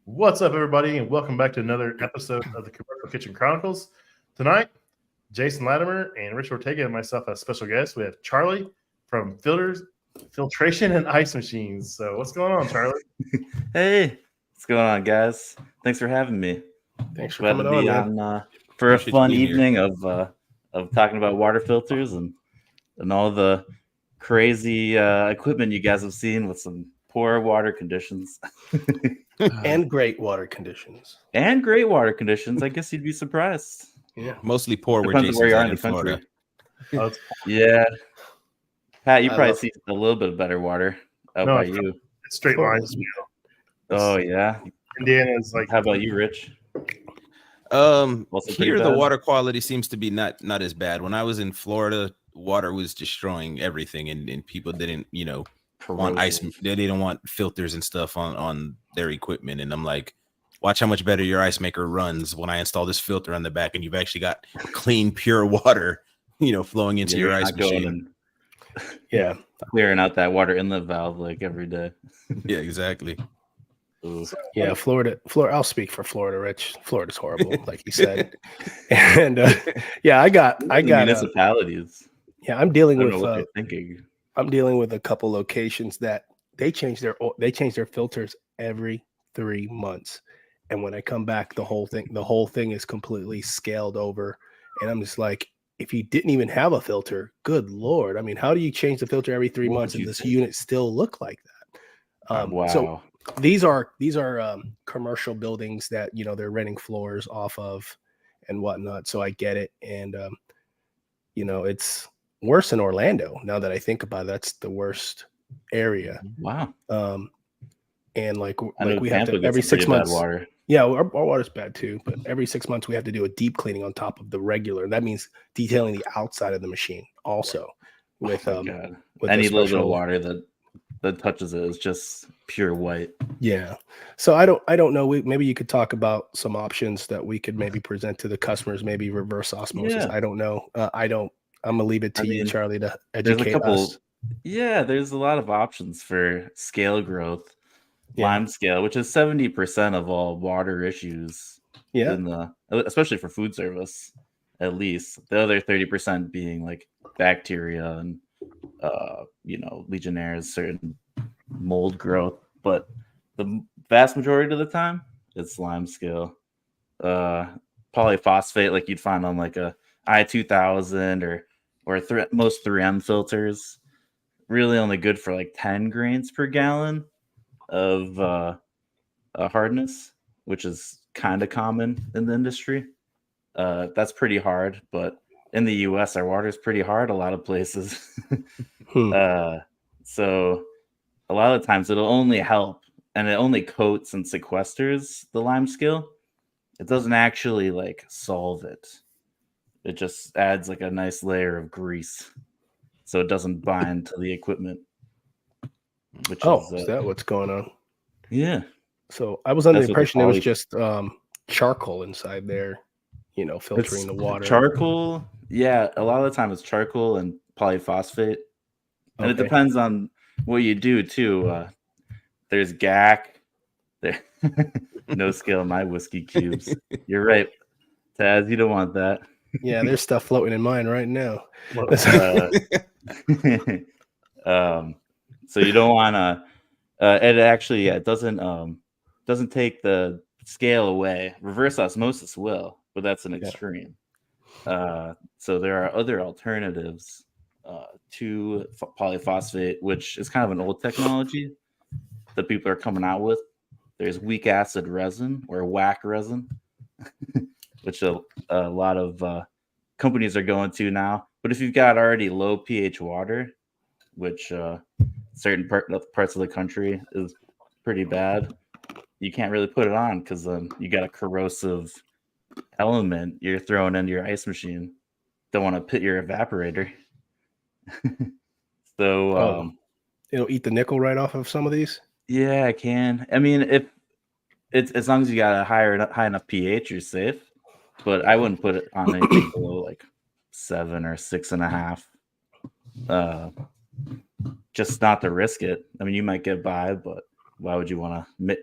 What's up, everybody, and welcome back to another episode of the Commercial Kitchen Chronicles. Tonight, Jason Latimer and Rich Ortega and myself as special guests. We have Charlie from Filtration and Ice Machines. So what's going on, Charlie? Hey, what's going on, guys? Thanks for having me. Thanks for Glad coming to be on for Appreciate a fun you being evening of talking about water filters and all the crazy equipment you guys have seen with some poor water conditions. And great water conditions. And great water conditions. I guess you'd be surprised. Yeah. Mostly poor where Depends on Jason's where you are at in in the country. Florida. Yeah. Pat, you I probably love- see a little bit better water out No, by it's- you. It's straight Florida. lines. Oh, yeah. Indiana's like, How about you, Rich? Also pretty here the bad? water quality seems to be not as bad. When I was in Florida, water was destroying everything, and people didn't, want ice. They didn't want filters and stuff on their equipment. And I'm like, watch how much better your ice maker runs when I install this filter on the back, and you've actually got clean, pure water, flowing into your you're ice not going machine. and Yeah. clearing out that water inlet valve like every day. Yeah, exactly. Ooh. Yeah. Florida. I'll speak for Florida, Rich. Florida's horrible, like you said. And yeah, I got municipalities. yeah, I'm I dealing don't know with what they're thinking. I'm dealing with a couple locations that they change their filters every 3 months. And when I come back, the whole thing is completely scaled over. And I'm just like, if you didn't even have a filter, good Lord. I mean, how do you change the filter every 3 What months would and you this think? unit still look like that? Wow. So these are commercial buildings that they're renting floors off of and whatnot. So I get it. And it's worse in Orlando. Now that I think about it, that's the worst area. Wow. And like I know we have Tampa to gets every some 6 pretty bad months. water. Yeah, our water's bad too, but every 6 months we have to do a deep cleaning on top of the regular. That means detailing the outside of the machine also with Oh my God. with Any a little bit of special- water that touches it is just pure white. Yeah. So I don't know. Maybe you could talk about some options that we could maybe present to the customers, maybe reverse osmosis. Yeah. I don't know. I'm gonna leave it to you, Charlie, to There's educate a couple. us. Yeah, there's a lot of options for scale growth. Yeah. Lime scale, which is 70% of all water issues Yeah. especially for food service, at least. The other 30% being like bacteria and Legionnaires, certain mold growth. But the vast majority of the time, it's lime scale. Polyphosphate, like you'd find on like a I-2000 or most 3M filters, really only good for like 10 grains per gallon of hardness, which is kind of common in the industry. That's pretty hard, but in the US, our water is pretty hard a lot of places. So a lot of the times it'll only help, and it only coats and sequesters the lime scale. It doesn't actually like solve it. It just adds like a nice layer of grease, so it doesn't bind to the equipment. Which is that what's going on? Yeah. So I was under That's the what they impression it was call it. just charcoal inside there, filtering the water. Charcoal. Yeah, a lot of the time it's charcoal and polyphosphate. And it Okay. depends on what you do too. There's GAC. There, no scale in my whiskey cubes. You're right, Taz. You don't want that. Yeah, there's stuff floating in mine right now. So you don't want to. It actually, it doesn't take the scale away. Reverse osmosis will, but that's an extreme. So there are other alternatives to polyphosphate, which is kind of an old technology that people are coming out with. There's weak acid resin or WAC resin, which a lot of companies are going to now. But if you've got already low pH water, which certain parts of the country is pretty bad, you can't really put it on because then you got a corrosive element you're throwing into your ice machine. Don't want to pit your evaporator. So it'll eat the nickel right off of some of these. Yeah, I can. I mean, if it's as long as you got a high enough pH, you're safe. But I wouldn't put it on anything below like 7 or 6.5. Just not to risk it. I mean, you might get by, but why would you want to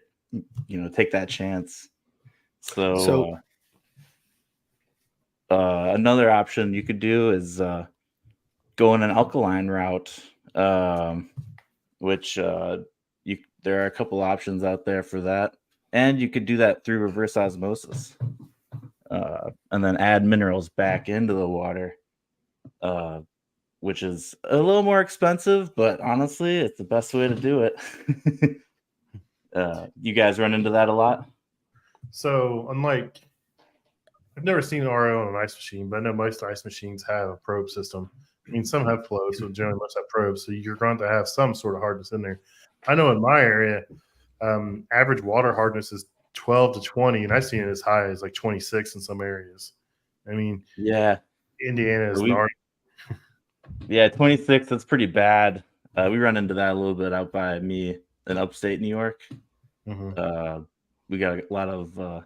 take that chance. So another option you could do is go in an alkaline route, which there are a couple options out there for that. And you could do that through reverse osmosis, and then add minerals back into the water, which is a little more expensive, but honestly, it's the best way to do it. You guys run into that a lot? So, unlike, I've never seen an RO on an ice machine, but I know most ice machines have a probe system. I mean, some have flows, so generally most have probes. So you're going to have some sort of hardness in there. I know in my area, average water hardness is 12 to 20, and I've seen it as high as like 26 in some areas. I mean, yeah, Indiana is gnarly. Yeah, 26, that's pretty bad. We run into that a little bit out by me in upstate New York. Mm-hmm. We got a lot of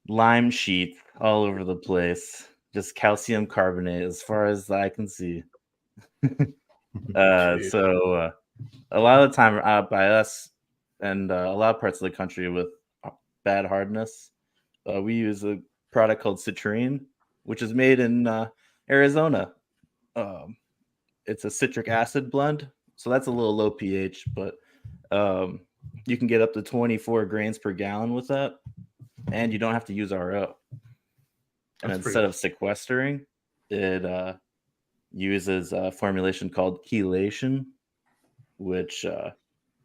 lime sheet all over the place. Just calcium carbonate as far as I can see. So a lot of the time out by us and a lot of parts of the country with bad hardness, we use a product called citrine, which is made in Arizona. It's a citric acid blend, so that's a little low pH, but you can get up to 24 grains per gallon with that, and you don't have to use RO. And instead of sequestering, it uses a formulation called chelation, which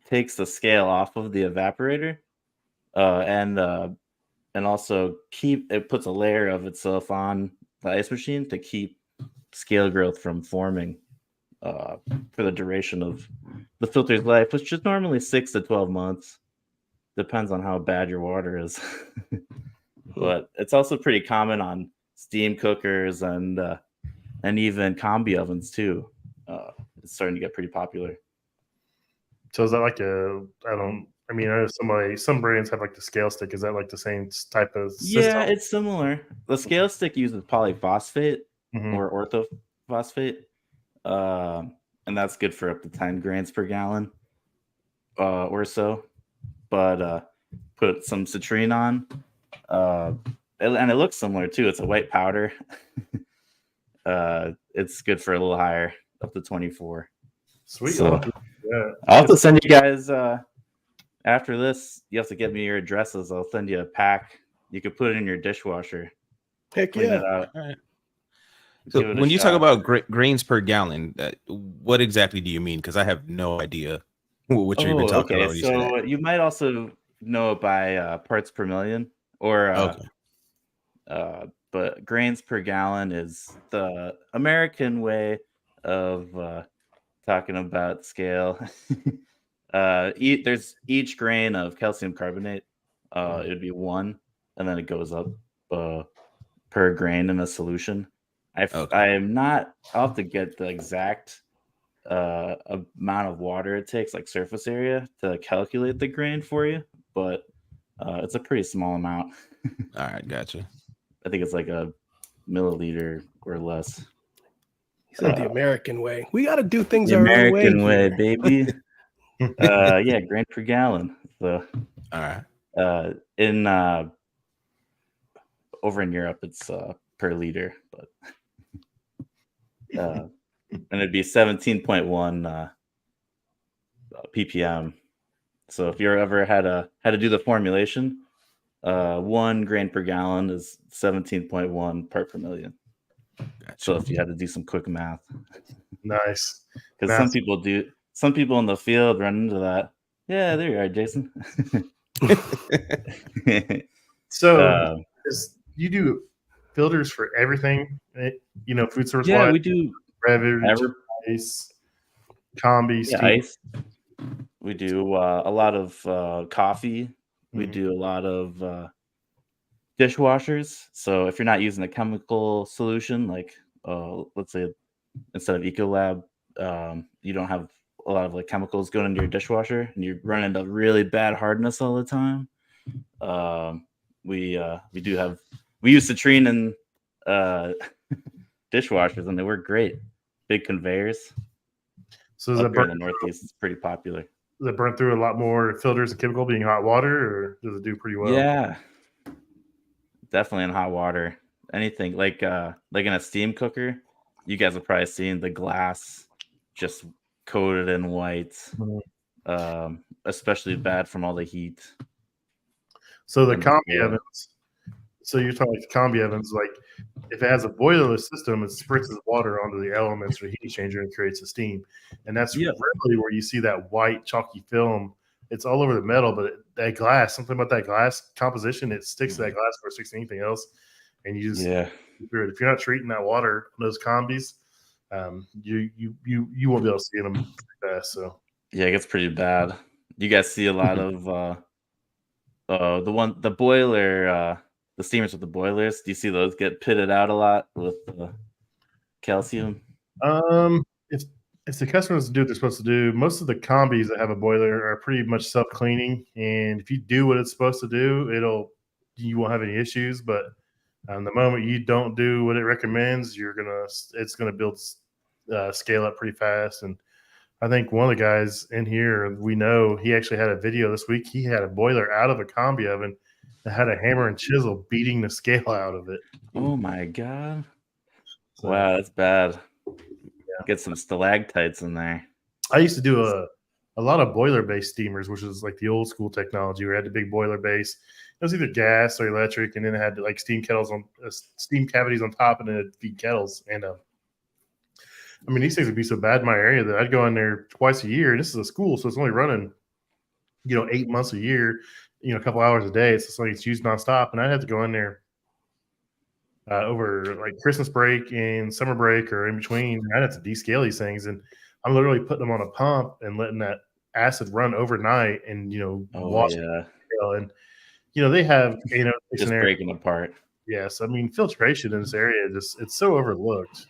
takes the scale off of the evaporator, and also it puts a layer of itself on the ice machine to keep scale growth from forming for the duration of the filter's life, which is normally 6 to 12 months. Depends on how bad your water is. But it's also pretty common on steam cookers and even combi ovens too. It's starting to get pretty popular. So is that like I know some brands have like the scale stick. Is that like the same type of system? Yeah, it's similar. The scale stick uses polyphosphate or orthophosphate. And that's good for up to 10 grains per gallon or so. But put some citrine on. And it looks similar too. It's a white powder. It's good for a little higher, up to 24. Sweet. So, I'll have to send you guys after this. You have to get me your addresses. I'll send you a pack. You could put it in your dishwasher. Heck Clean yeah. it out. All right. So when you talk about grains per gallon, what exactly do you mean? Because I have no idea what you're even talking about. So you might also know it by parts per million, or but grains per gallon is the American way of talking about scale. There's each grain of calcium carbonate. It would be 1, and then it goes up per grain in a solution. I am not. I'll have to get the exact amount of water it takes, like surface area, to calculate the grain for you, but it's a pretty small amount. All right, gotcha. I think it's like a milliliter or less. He said the American way. We got to do things the our American own way, baby. Yeah, grain per gallon. So, all right. In over in Europe, it's per liter, but and it'd be 17.1 ppm. So if you ever had to do the formulation, 1 grain per gallon is 17.1 part per million. Gotcha. So if you had to do some quick math, nice. Because some people in the field run into that. Yeah, there you are, Jason. So you do filters for everything, food source. Yeah, we do beverage, ice, combi, steam. Ice. We do a lot of coffee. We do a lot of dishwashers. So if you're not using a chemical solution, like let's say instead of Ecolab, you don't have a lot of like chemicals going into your dishwasher, and you run into really bad hardness all the time. We use citrine in dishwashers, and they work great. Big conveyors. So is up here in the Northeast, it's pretty popular. does it burn through a lot more filters and chemical being hot water, or does it do pretty well? Yeah, definitely in hot water. Anything like in a steam cooker, you guys have probably seen the glass just coated in white. Especially bad from all the heat. So the combi ovens. So you're talking like the combi ovens, like if it has a boilerless system, it spritzes water onto the elements or heat exchanger and creates a steam. And that's really where you see that white chalky film. It's all over the metal, but that glass, something about that glass composition, it sticks to that glass before it sticks to anything else. And you just if you're not treating that water in those combis, you won't be able to see them fast. So yeah, it gets pretty bad. You guys see a lot of the boiler, the steamers with the boilers. Do you see those get pitted out a lot with calcium? If the customers do what they're supposed to do, most of the combis that have a boiler are pretty much self-cleaning, and if you do what it's supposed to do, you won't have any issues. But the moment you don't do what it recommends, it's gonna build scale up pretty fast. And I think one of the guys in here, we know, he actually had a video this week. He had a boiler out of a combi oven that had a hammer and chisel beating the scale out of it. Oh my god! So, wow, that's bad. Get some stalactites in there. I used to do a lot of boiler-based steamers, which is like the old school technology where it had the big boiler base. It was either gas or electric, and then it had like steam cavities on top, and then it'd feed kettles. And I mean, these things would be so bad in my area that I'd go in there twice a year. This is a school, so it's only running, 8 months a year, a couple hours a day. It's just like it's used nonstop, and I'd have to go in there over like Christmas break and summer break or in between. I'd have to descale these things, and I'm literally putting them on a pump and letting that acid run overnight, and wash it. And they have just breaking apart. Yes, I mean filtration in this area it's so overlooked.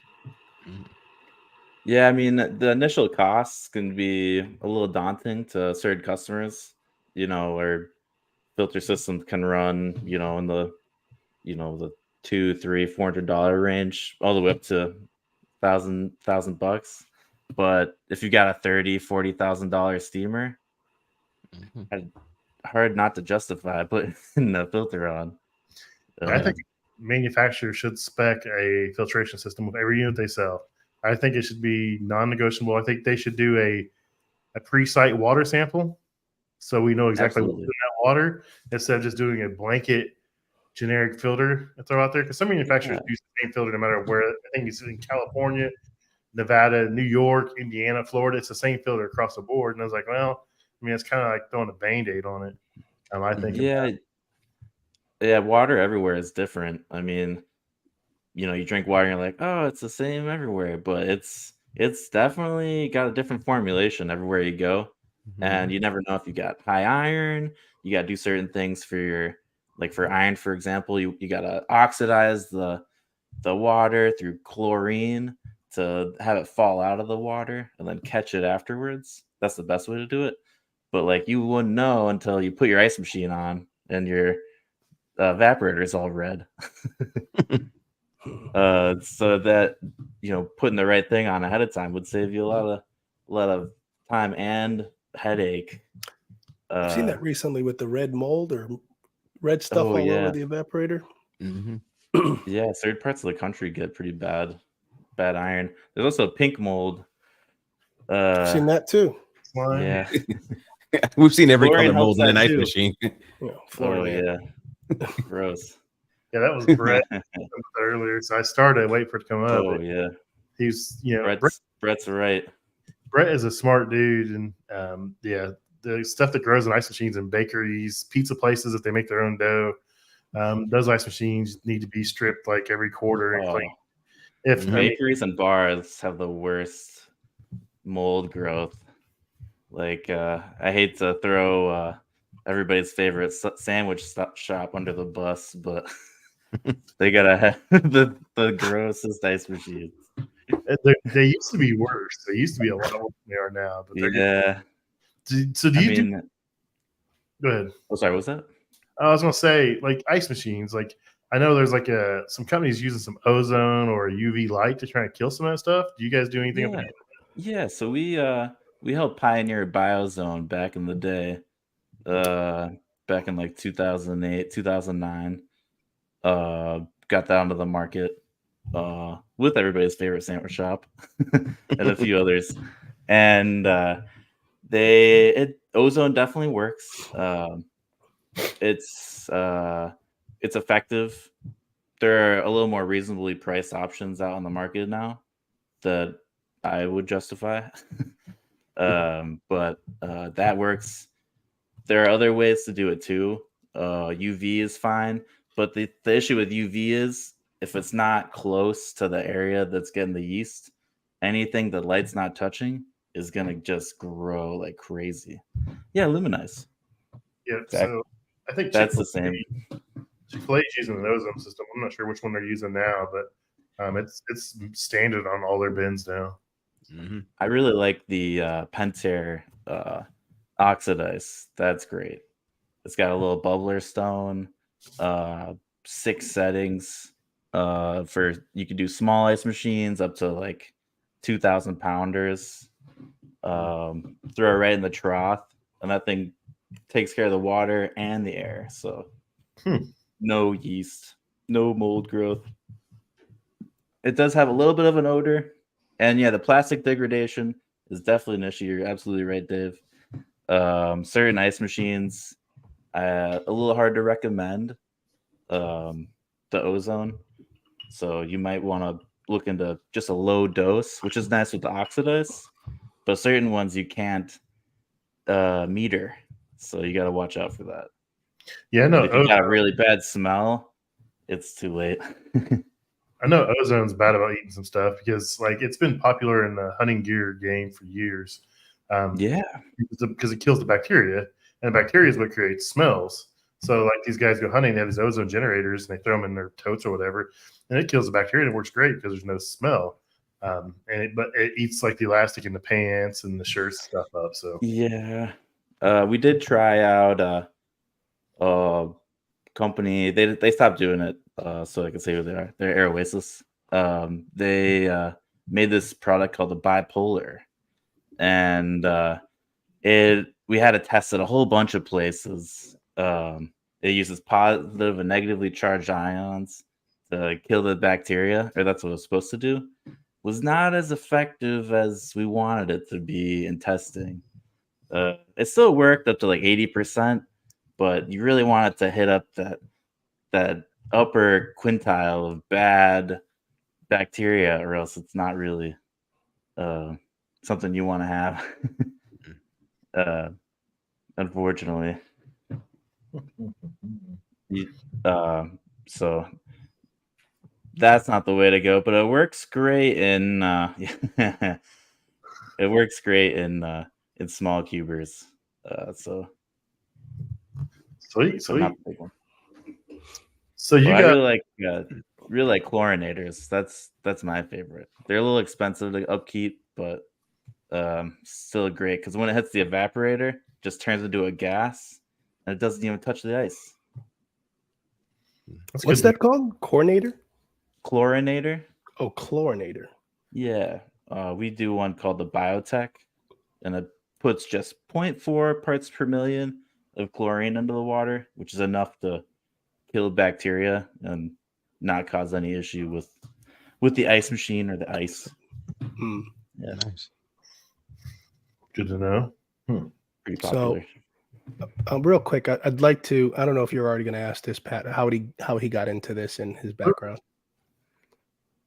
Yeah, I mean the initial costs can be a little daunting to certain customers, where filter systems can run, in the $200, $300, $400 range, all the way up to $1,000. But if you got a $30,000-$40,000 steamer, hard not to justify putting the filter on. I think manufacturers should spec a filtration system with every unit they sell. I think it should be non-negotiable. I think they should do a pre-site water sample so we know exactly what's in that water instead of just doing a blanket generic filter to throw out there. Because some manufacturers use the same filter no matter where. I think it's in California, Nevada, New York, Indiana, Florida. It's the same filter across the board. And I was like, well, I mean, it's kind of like throwing a Band-Aid on it. I think. Yeah, water everywhere is different. I mean, you drink water and you're like, oh, it's the same everywhere, but it's definitely got a different formulation everywhere you go. And you never know if you got high iron. You got to do certain things for for iron, for example, you got to oxidize the water through chlorine to have it fall out of the water and then catch it afterwards. That's the best way to do it. But you wouldn't know until you put your ice machine on and your evaporator is all red. So that putting the right thing on ahead of time would save you a lot of time and headache. I've seen that recently with the red mold or red stuff all over the evaporator. Yeah, certain parts of the country get pretty bad iron. There's also a pink mold. I've seen that too. Yeah. We've seen every color mold in an ice machine. Yeah. Gross. Yeah, that was Brett earlier. So I started waiting for it to come up. Oh yeah. He's Brett's right. Brett is a smart dude, and the stuff that grows in ice machines and bakeries, pizza places, if they make their own dough, those ice machines need to be stripped like every quarter and cleaned. If bakeries and bars have the worst mold growth. I hate to throw everybody's favorite sandwich shop under the bus, but they gotta have the grossest ice machines. They used to be worse. They used to be a lot worse than they are now. But so do you go ahead. Oh, sorry, what's that? I was gonna say, ice machines. I know there's some companies using some ozone or UV light to try and kill some of that stuff. Do you guys do anything about that? Yeah, so we we helped pioneer Biozone back in the day, back in like 2008, 2009. Got that onto the market with everybody's favorite sandwich shop and a few others. And ozone definitely works. It's effective. There are a little more reasonably priced options out on the market now that I would justify. But that works. There are other ways to do it too. UV is fine, but the issue with UV is if it's not close to the area that's getting the yeast, anything the light's not touching is gonna just grow like crazy. Yeah, luminize. Yeah, Exactly. so I think That's the same. Chick-fil-A is using an ozone system. I'm not sure which one they're using now, but it's standard on all their bins now. Mm-hmm. I really like the Pentair Oxidize. That's great. It's got a little bubbler stone, 6 settings. For you can do small ice machines up to like 2,000 pounders. Throw it right in the trough, and that thing takes care of the water and the air. So no yeast, no mold growth. It does have a little bit of an odor, and yeah, the plastic degradation is definitely an issue. You're absolutely right, Dave. Certain ice machines, a little hard to recommend. The ozone, so you might want to look into just a low dose, which is nice with the oxidize, but certain ones you can't meter, so you got to watch out for that. Yeah, no. If you got a really bad smell, it's too late. I know ozone's bad about eating some stuff because like it's been popular in the hunting gear game for years. Yeah, because it kills the bacteria, and the bacteria is what creates smells. So like these guys go hunting, they have these ozone generators, and they throw them in their totes or whatever, and it kills the bacteria and it works great because there's no smell. But it eats like the elastic in the pants and the shirts stuff up. So yeah. We did try out company. They stopped doing it, so I can say who they are. They're Air Oasis. They made this product called the Bipolar, and we had to test it a whole bunch of places. It uses positive and negatively charged ions to kill the bacteria, or that's what it was supposed to do. Was not as effective as we wanted it to be in testing. It still worked up to like 80%, but you really want it to hit up that upper quintile of bad bacteria, or else it's not really something you want to have. Unfortunately. So that's not the way to go, but it works great in it works great in small cubers. So sweet. not the big one. So you I got really like chlorinators. That's my favorite. They're a little expensive to upkeep, but still great because when it hits the evaporator, it just turns into a gas and it doesn't even touch the ice. What's that called? Chlorinator? Chlorinator. Oh, chlorinator. Yeah. We do one called the Biotech, and it puts just 0.4 parts per million of chlorine into the water, which is enough to kill bacteria and not cause any issue with the ice machine or the ice. Yeah, nice. Good to know. Pretty popular. So, real quick, I'd like to. I don't know if you're already going to ask this, Pat. How he got into this and his background.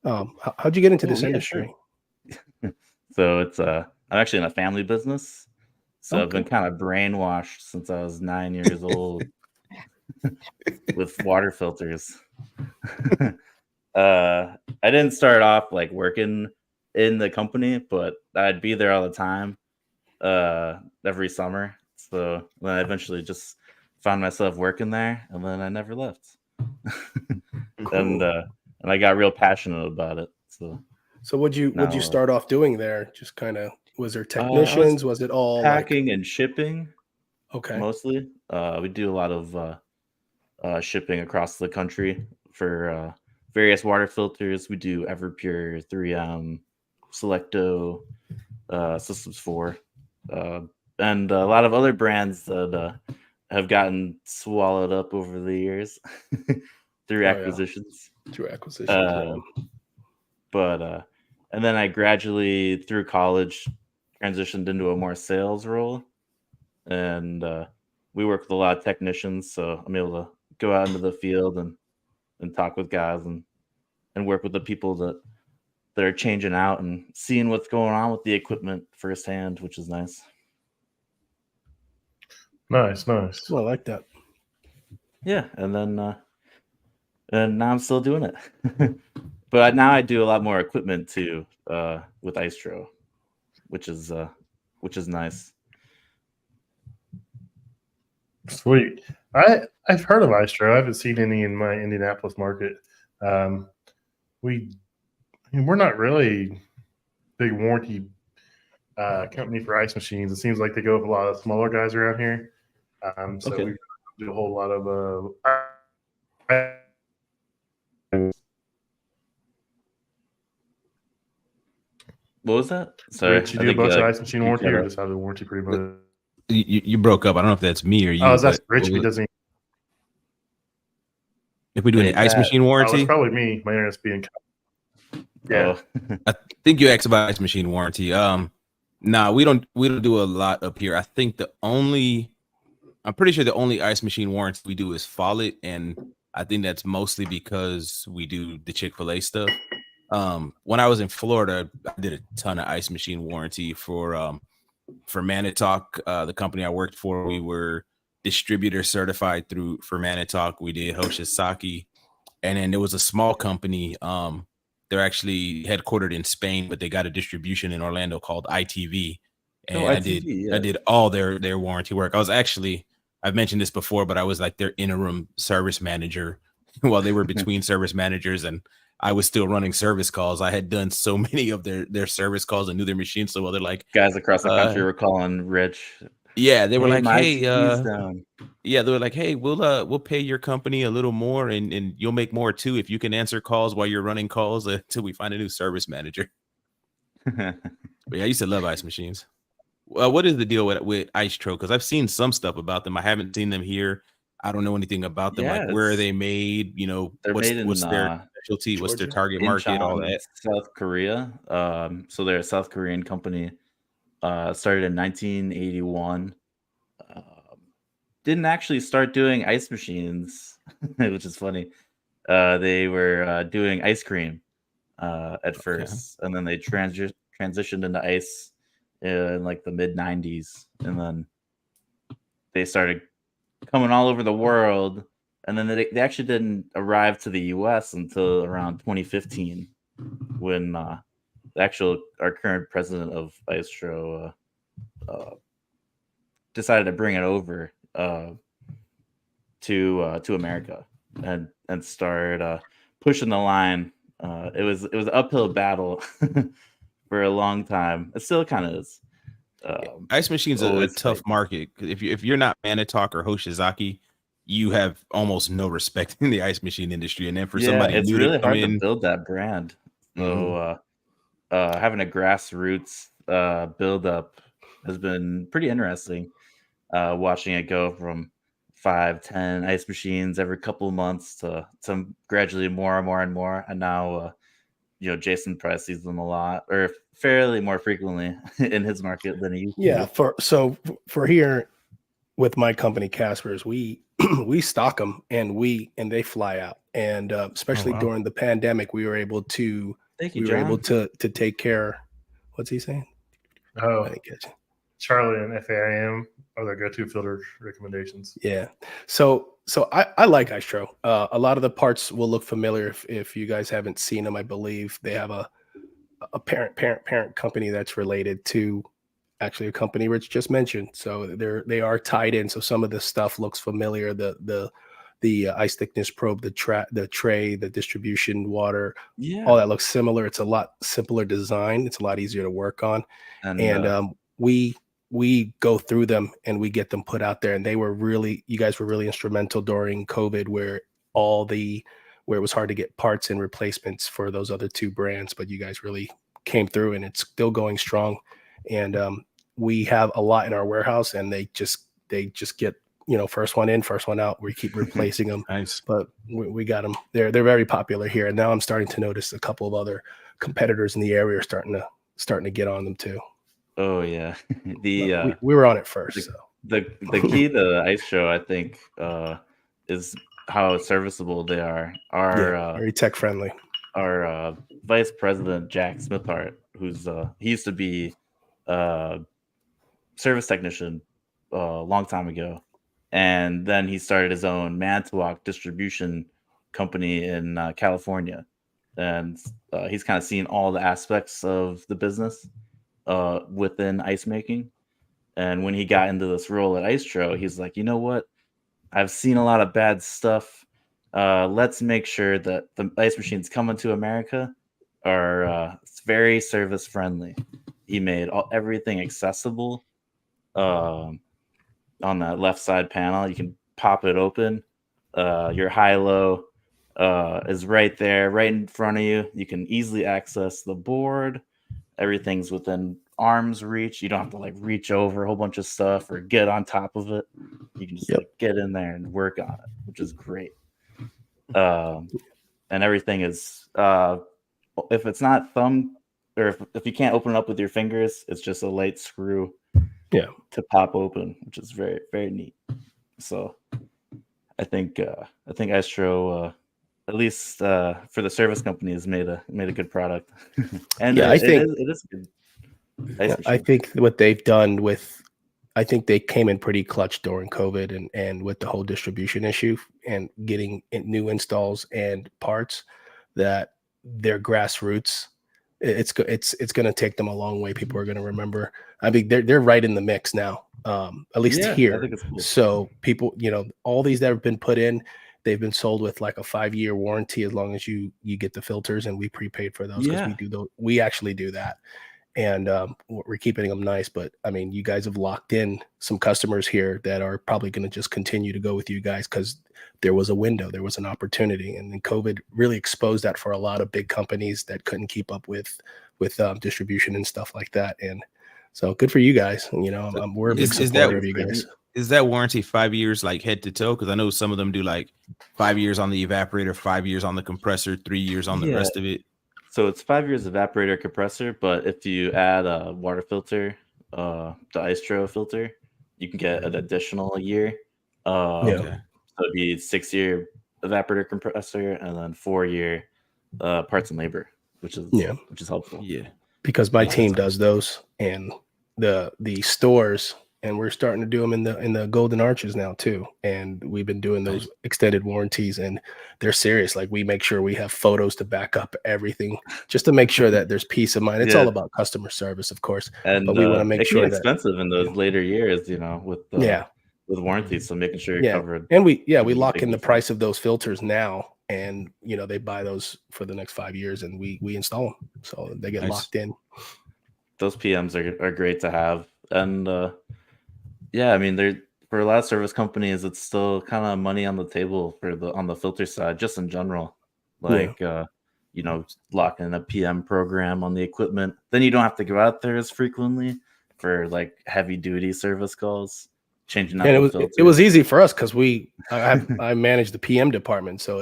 How'd you get into this industry? Sure. So it's I'm actually in a family business, so I've been kind of brainwashed since I was 9 years old with water filters. I didn't start off like working in the company, but I'd be there all the time, every summer. So then I eventually just found myself working there, and then I never left. Cool. And I got real passionate about it. So what'd you start off doing there? Just kind of, was there technicians? Was it all packing and shipping? Okay. Mostly. We do a lot of shipping across the country for various water filters. We do Everpure, 3M, Selecto, Systems 4. and a lot of other brands that have gotten swallowed up over the years through acquisitions. Through acquisitions. But and then I gradually through college transitioned into a more sales role, and we work with a lot of technicians, so I'm able to go out into the field and talk with guys and work with the people that are changing out and seeing what's going on with the equipment firsthand, which is nice. Nice. Well, I like that. Yeah, and then and now I'm still doing it. But now I do a lot more equipment too with Istro, which is nice. Sweet. I've heard of Istro. I haven't seen any in my Indianapolis market. We're not really big warranty company for ice machines. It seems like they go with a lot of smaller guys around here. So Okay. we do a whole lot of What was that? Sorry, Rich, you do a bunch of ice machine warranty, or just have the warranty pretty much? You broke up. I don't know if that's me or you. Oh, that's Rich. He doesn't. If we do any ice machine Oh, warranty, it's probably me. My internet's being. Yeah. I think you asked about ice machine warranty. Nah, we don't do a lot up here. I think I'm pretty sure the only ice machine warranty we do is Follett, and I think that's mostly because we do the Chick-fil-A stuff. When I was in Florida, I did a ton of ice machine warranty for Manitowoc, the company I worked for. We were distributor certified for Manitowoc. We did Hoshizaki, and then there was a small company. They're actually headquartered in Spain, but they got a distribution in Orlando called ITV. And I did all their warranty work. I've mentioned this before, but I was like their interim service manager while they were between service managers, and I was still running service calls. I had done so many of their service calls and knew their machines so well. They're like, guys across the country were calling Rich. Yeah, they were like, hey, they were like, hey, we'll pay your company a little more, and you'll make more too if you can answer calls while you're running calls until we find a new service manager. But yeah, I used to love ice machines. What is the deal with Istro? Because I've seen some stuff about them. I haven't seen them here. I don't know anything about them. Yeah, like, where are they made? You know, what's their specialty? What's their target market? All that. South Korea. So they're a South Korean company. Started in 1981. Didn't actually start doing ice machines, which is funny. They were doing ice cream at first, and then they transitioned into ice in like the mid 90s, and then they started coming all over the world, and then they actually didn't arrive to the US until around 2015 when our current president of Istro decided to bring it over to America and start pushing the line. It was an uphill battle for a long time. It still kind of is. Ice machines are a tough market. If you're not Manitowoc or Hoshizaki, you have almost no respect in the ice machine industry. And then for somebody it's new really to come hard in, to build that brand. So having a grassroots build up has been pretty interesting. Watching it go from 5-10 ice machines every couple of months to gradually more and more and more, and now Jason probably sees them a lot or fairly more frequently in his market than he used to. For here with my company Casper's, we stock them and they fly out, and especially during the pandemic, we were able to take care. What's he saying? Oh, I didn't catch it. Charlie and FAIM are their go-to filter recommendations. Yeah. So I like Istro. A lot of the parts will look familiar if you guys haven't seen them. I believe they have a parent company that's related to actually a company Rich just mentioned. So they are tied in. So some of the stuff looks familiar. The ice thickness probe, the tray, the distribution water, all that looks similar. It's a lot simpler design. It's a lot easier to work on. And we go through them and we get them put out there. And you guys were really instrumental during COVID where it was hard to get parts and replacements for those other two brands, but you guys really came through and it's still going strong. And we have a lot in our warehouse, and they just get, first one in, first one out. We keep replacing them. Nice. But we got them. They're very popular here, and now I'm starting to notice a couple of other competitors in the area are starting to get on them too. Oh yeah, we were on it first. So the key to the ice show, I think, is how serviceable they are. Very tech friendly. Our vice president Jack Smithhart, who's he used to be service technician a long time ago, and then he started his own Manitowoc distribution company in California, and he's kind of seen all the aspects of the business within ice making. And when he got into this role at Istro, he's like, you know what? I've seen a lot of bad stuff. Let's make sure that the ice machines coming to America are very service friendly. He made everything accessible. On that left side panel, you can pop it open. Your high-low is right there, right in front of you. You can easily access the board. Everything's within arm's reach. You don't have to like reach over a whole bunch of stuff or get on top of it. You can just like get in there and work on it, which is great. And everything is if it's not thumb, or if you can't open it up with your fingers, it's just a light screw to pop open, which is very, very neat. So I think Istro at least for the service company has made a good product. And I think it is good. I think what they've done I think they came in pretty clutch during COVID and with the whole distribution issue and getting new installs and parts, that their grassroots, it's going to take them a long way. People are going to remember. I mean, they're right in the mix now, at least here. I think it's cool. So people, all these that have been put in, they've been sold with like a 5-year warranty as long as you get the filters, and we prepaid for those because we actually do that. And we're keeping them nice. But I mean, you guys have locked in some customers here that are probably going to just continue to go with you guys because there was a window, there was an opportunity. And then COVID really exposed that for a lot of big companies that couldn't keep up with distribution and stuff like that. And so good for you guys. We're a big supporter of you guys. Is that warranty 5 years like head to toe? Because I know some of them do like 5 years on the evaporator, 5 years on the compressor, 3 years on the rest of it. So it's 5 years evaporator compressor, but if you add a water filter, the Istro filter, you can get an additional year. So it'd be 6-year evaporator compressor and then 4-year parts and labor, which is helpful. Yeah, because my team does those, and the stores. And we're starting to do them in the Golden Arches now too. And we've been doing those extended warranties, and they're serious. Like, we make sure we have photos to back up everything just to make sure that there's peace of mind. It's all about customer service, of course. And but we want to make sure it's expensive in those later years, with warranties. So making sure you're covered. And we lock in the price of those filters now, and they buy those for the next 5 years, and we install them. So they get locked in. Those PMs are great to have. And I mean, for a lot of service companies, it's still kind of money on the table on the filter side, just in general. Like, locking in a PM program on the equipment. Then you don't have to go out there as frequently for like heavy duty service calls, changing out the filters. It was easy for us because I manage the PM department, so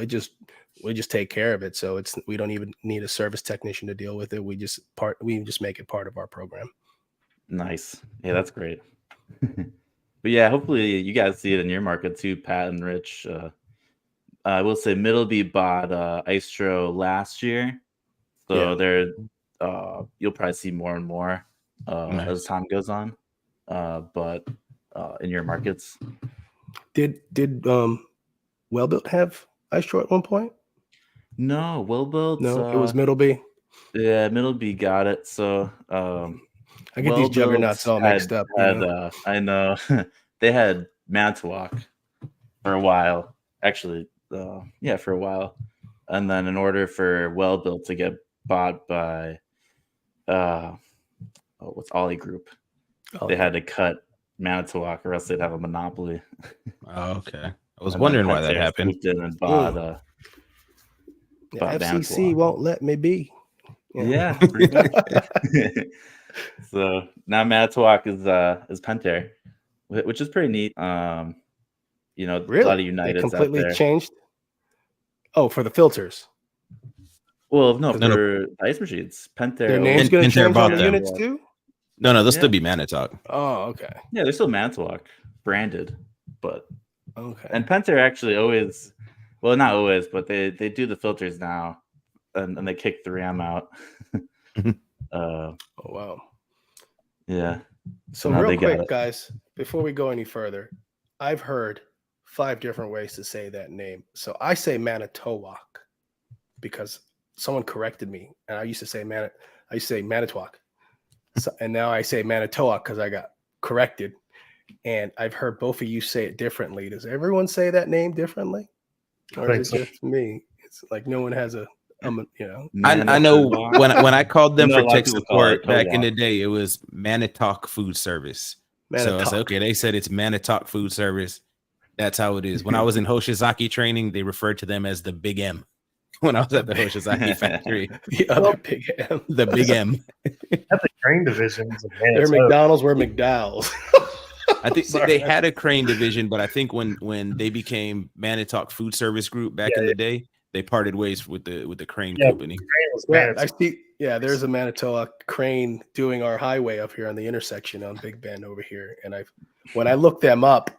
we just take care of it. So we don't even need a service technician to deal with it. We just make it part of our program. Nice. Yeah, that's great. But yeah, hopefully you guys see it in your market too, Pat and Rich. I will say Middleby bought Istro last year, so you'll probably see more and more as time goes on. But in your markets, did Wellbuilt have Istro at one point? No, Wellbuilt. No, it was Middleby. Yeah, Middleby got it. So I get these juggernauts all mixed up. I know. They had Manitowoc for a while, actually. For a while, and then in order for Wellbuilt to get bought by what's Ollie Group, they had to cut Manitowoc, or else they'd have a monopoly. Oh, okay. I was wondering why that happened. And bought FCC won't let me be. Yeah. Pretty much. So now Manitowoc is Pentair, which is pretty neat. You know, a lot of Really? They Uniteds out completely there. changed. Oh, for the filters. Well, no, No, for ice machines, Pentair. Their name's going to Pentair change bought on the them. units too? No, they'll Yeah. still be Manitowoc. Oh, okay. Yeah, they're still Manitowoc branded, but Okay. and Pentair actually always, well, not always, but they do the filters now, and they kick 3M out. Oh, wow. Yeah. So now real they got quick, it. guys, before we go any further, I've heard 5 different ways to say that name. So I say Manitowoc because someone corrected me, and I used to say Manitowoc. So, and now I say Manitowoc because I got corrected. And I've heard both of you say it differently. Does everyone say that name differently, or is it just me? It's like no one has a, you know. I know when I called them You know, for a lot of tech people call it support back in the Towak. day, it was Manitowoc Food Service. So I Manitowoc. said, okay, they said it's Manitowoc Food Service. That's how it is. When I was in Hoshizaki training, they referred to them as the Big M. When I was at the Hoshizaki factory, The other big M. the Big M. At the crane divisions of Their Manitoba. McDonald's were McDowell's. I think Sorry. they had a crane division, but I think when they became Manitowoc Food Service Group back in the day, they parted ways with the crane company. Crane was Yeah, Manitoba. I see. Yeah, there's a Manitowoc crane doing our highway up here on the intersection on Big Bend over here. And when I looked them up,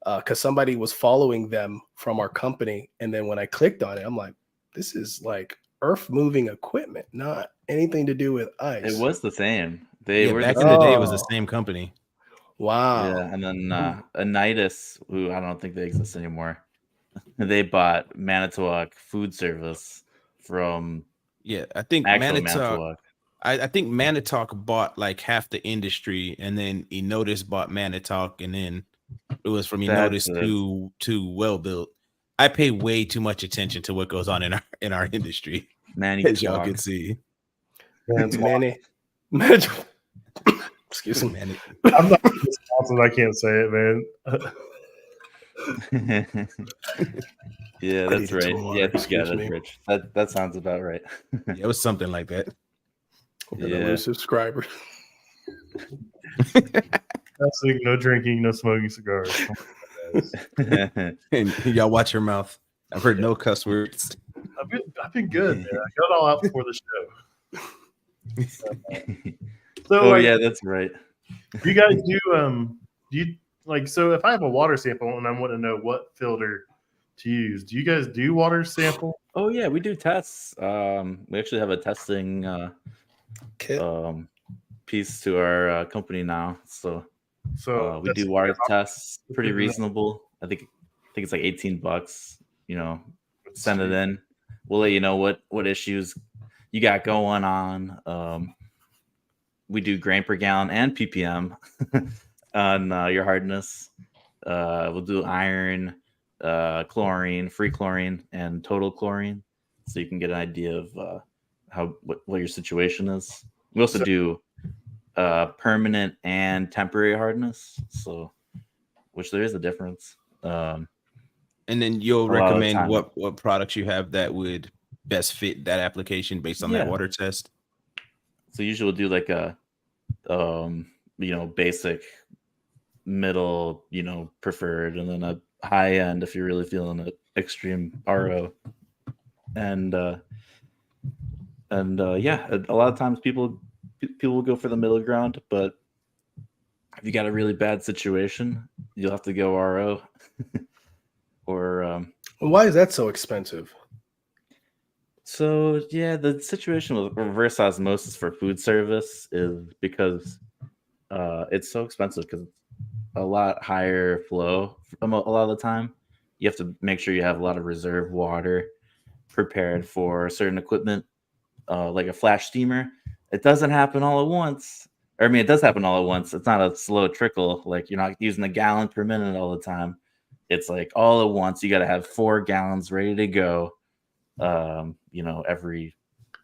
because somebody was following them from our company, and then when I clicked on it, I'm like, this is like earth moving equipment, not anything to do with ice. It was the same. They were back the in the day, it was Oh. the same company. Wow. Yeah, and then Anitis, who I don't think they exist anymore, they bought Manitowoc Food Service from Yeah, I think actual Manitowoc. Manitowoc. I think Manitowoc bought like half the industry, and then Enotis bought Manitowoc, and then it was from Enotis to Well Built. I pay way too much attention to what goes on in our industry, as y'all can see. Excuse me. Man, I'm not from Wisconsin. I can't say it, man. Yeah, I that's need a right. tour, Yeah, excuse that's me. Rich. That sounds about right. it was something like that. We're gonna lose subscribers. No drinking, no smoking cigars. And y'all watch your mouth. I've heard no cuss words. I've been good, man. I got it all out before the show. So, Oh like, yeah, that's right. you guys do you like, so if I have a water sample and I want to know what filter to use, do you guys do water sample? Oh yeah, we do tests. We actually have a testing Kit. piece to our company now. So we that's- do water tests, pretty reasonable. I think it's like $18. You know, send it in. We'll let you know what issues you got going on. We do grain per gallon and ppm on your hardness. We'll do iron, chlorine, free chlorine, and total chlorine, so you can get an idea of what your situation is. We also do permanent and temporary hardness, so which there is a difference. And then you'll A lot of the recommend time. what products you have that would best fit that application based on that Yeah. water test. So usually we'll do like a basic, middle, preferred, and then a high end if you're really feeling an extreme RO. And yeah, a lot of times people will go for the middle ground, but if you got a really bad situation, you'll have to go RO. Or Why is that so expensive? so yeah, the situation with reverse osmosis for food service is because it's so expensive because it's a lot higher flow a lot of the time. You have to make sure you have a lot of reserve water prepared for certain equipment, like a flash steamer. It doesn't happen all at once. Or, I mean, it does happen all at once. It's not a slow trickle. Like, you're not using a gallon per minute all the time. It's like all at once. You got to have 4 gallons ready to go, every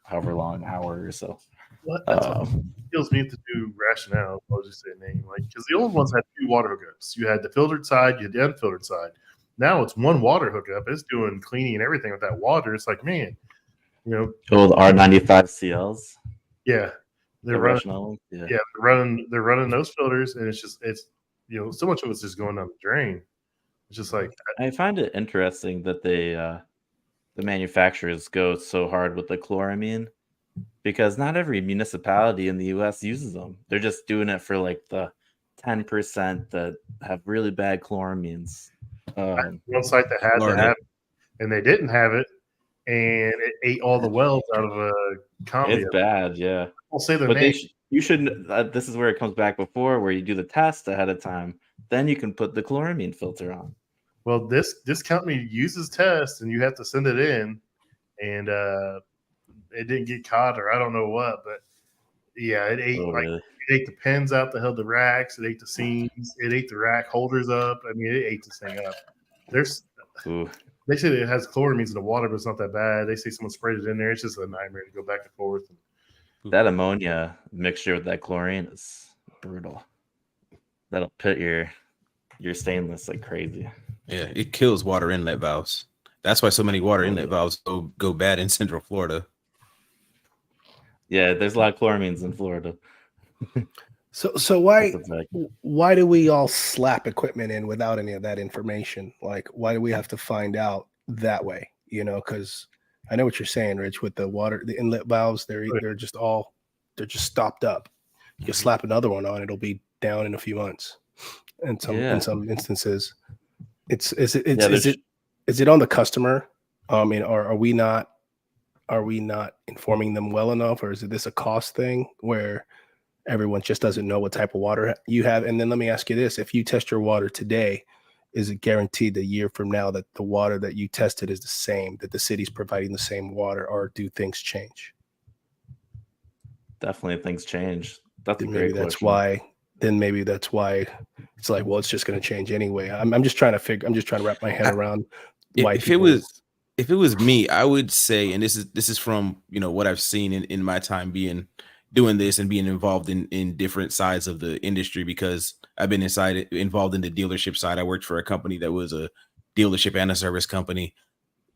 however long hour or so. What? That's what kills me to do rationale. I'll just say name, like, because the old ones had 2 water hookups. You had the filtered side, you had the unfiltered side. Now it's 1 water hookup. It's doing cleaning and everything with that water. It's like, man, You know, Oh, the R95 CLs. yeah, they're The running. Russian oil. Yeah. Yeah, they're running those filters, and it's so much of it's just going down the drain. It's just like I find it interesting that the manufacturers go so hard with the chloramine because not every municipality in the U.S. uses them. They're just doing it for like the 10% that have really bad chloramines. one site that had to Florida. have it, and they didn't have it, and it ate all the wells out of a combi. It's bad, yeah. I'll say their But name. you shouldn't. This is where it comes back before, where you do the test ahead of time. Then you can put the chloramine filter on. Well, this company uses tests, and you have to send it in, and it didn't get caught, or I don't know what, but yeah, it ate Really? it ate the pins out that held the racks, it ate the seams, it ate the rack holders up. I mean, it ate this thing up. Ooh. They say it has chloramines in the water, but it's not that bad. They say someone sprayed it in there. It's just a nightmare to go back and forth. That ammonia mixture with that chlorine is brutal. That'll pit your stainless like crazy. Yeah, it kills water inlet valves. That's why so many water inlet valves go bad in Central Florida. Yeah, there's a lot of chloramines in Florida. So why do we all slap equipment in without any of that information? Like, why do we have to find out that way? Because I know what you're saying, Rich, with the inlet valves, they're just stopped up. You can slap another one on, it'll be down in a few months. In some instances, is it on the customer? I mean, are we not informing them well enough, or is this a cost thing where everyone just doesn't know what type of water you have? And then let me ask you this: if you test your water today, is it guaranteed a year from now that the water that you tested is the same, that the city's providing the same water, or do things change? Definitely things change. That's a maybe great that's question. maybe that's why it's like, well, it's just going to change anyway. I'm just trying to wrap my head around why. If it was me, I would say, and this is from what I've seen in my time doing this and being involved in different sides of the industry, because I've been involved in the dealership side. I worked for a company that was a dealership and a service company.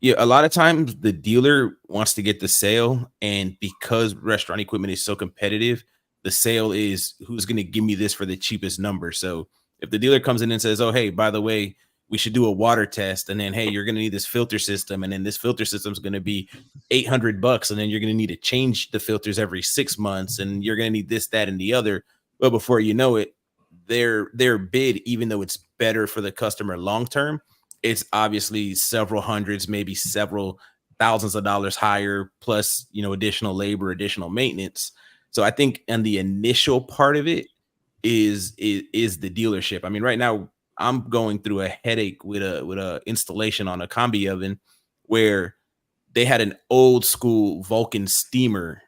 Yeah, a lot of times the dealer wants to get the sale, and because restaurant equipment is so competitive, the sale is who's going to give me this for the cheapest number. So if the dealer comes in and says, oh, hey, by the way, we should do a water test, and then, hey, you're going to need this filter system, and then this filter system is going to be $800, and then you're going to need to change the filters every 6 months, and you're going to need this, that, and the other. But before you know it, their bid, even though it's better for the customer long term, it's obviously several hundreds, maybe several thousands of dollars higher, plus additional labor, additional maintenance. So I think on the initial part of it is the dealership. I mean, right now I'm going through a headache with a installation on a combi oven where they had an old school Vulcan steamer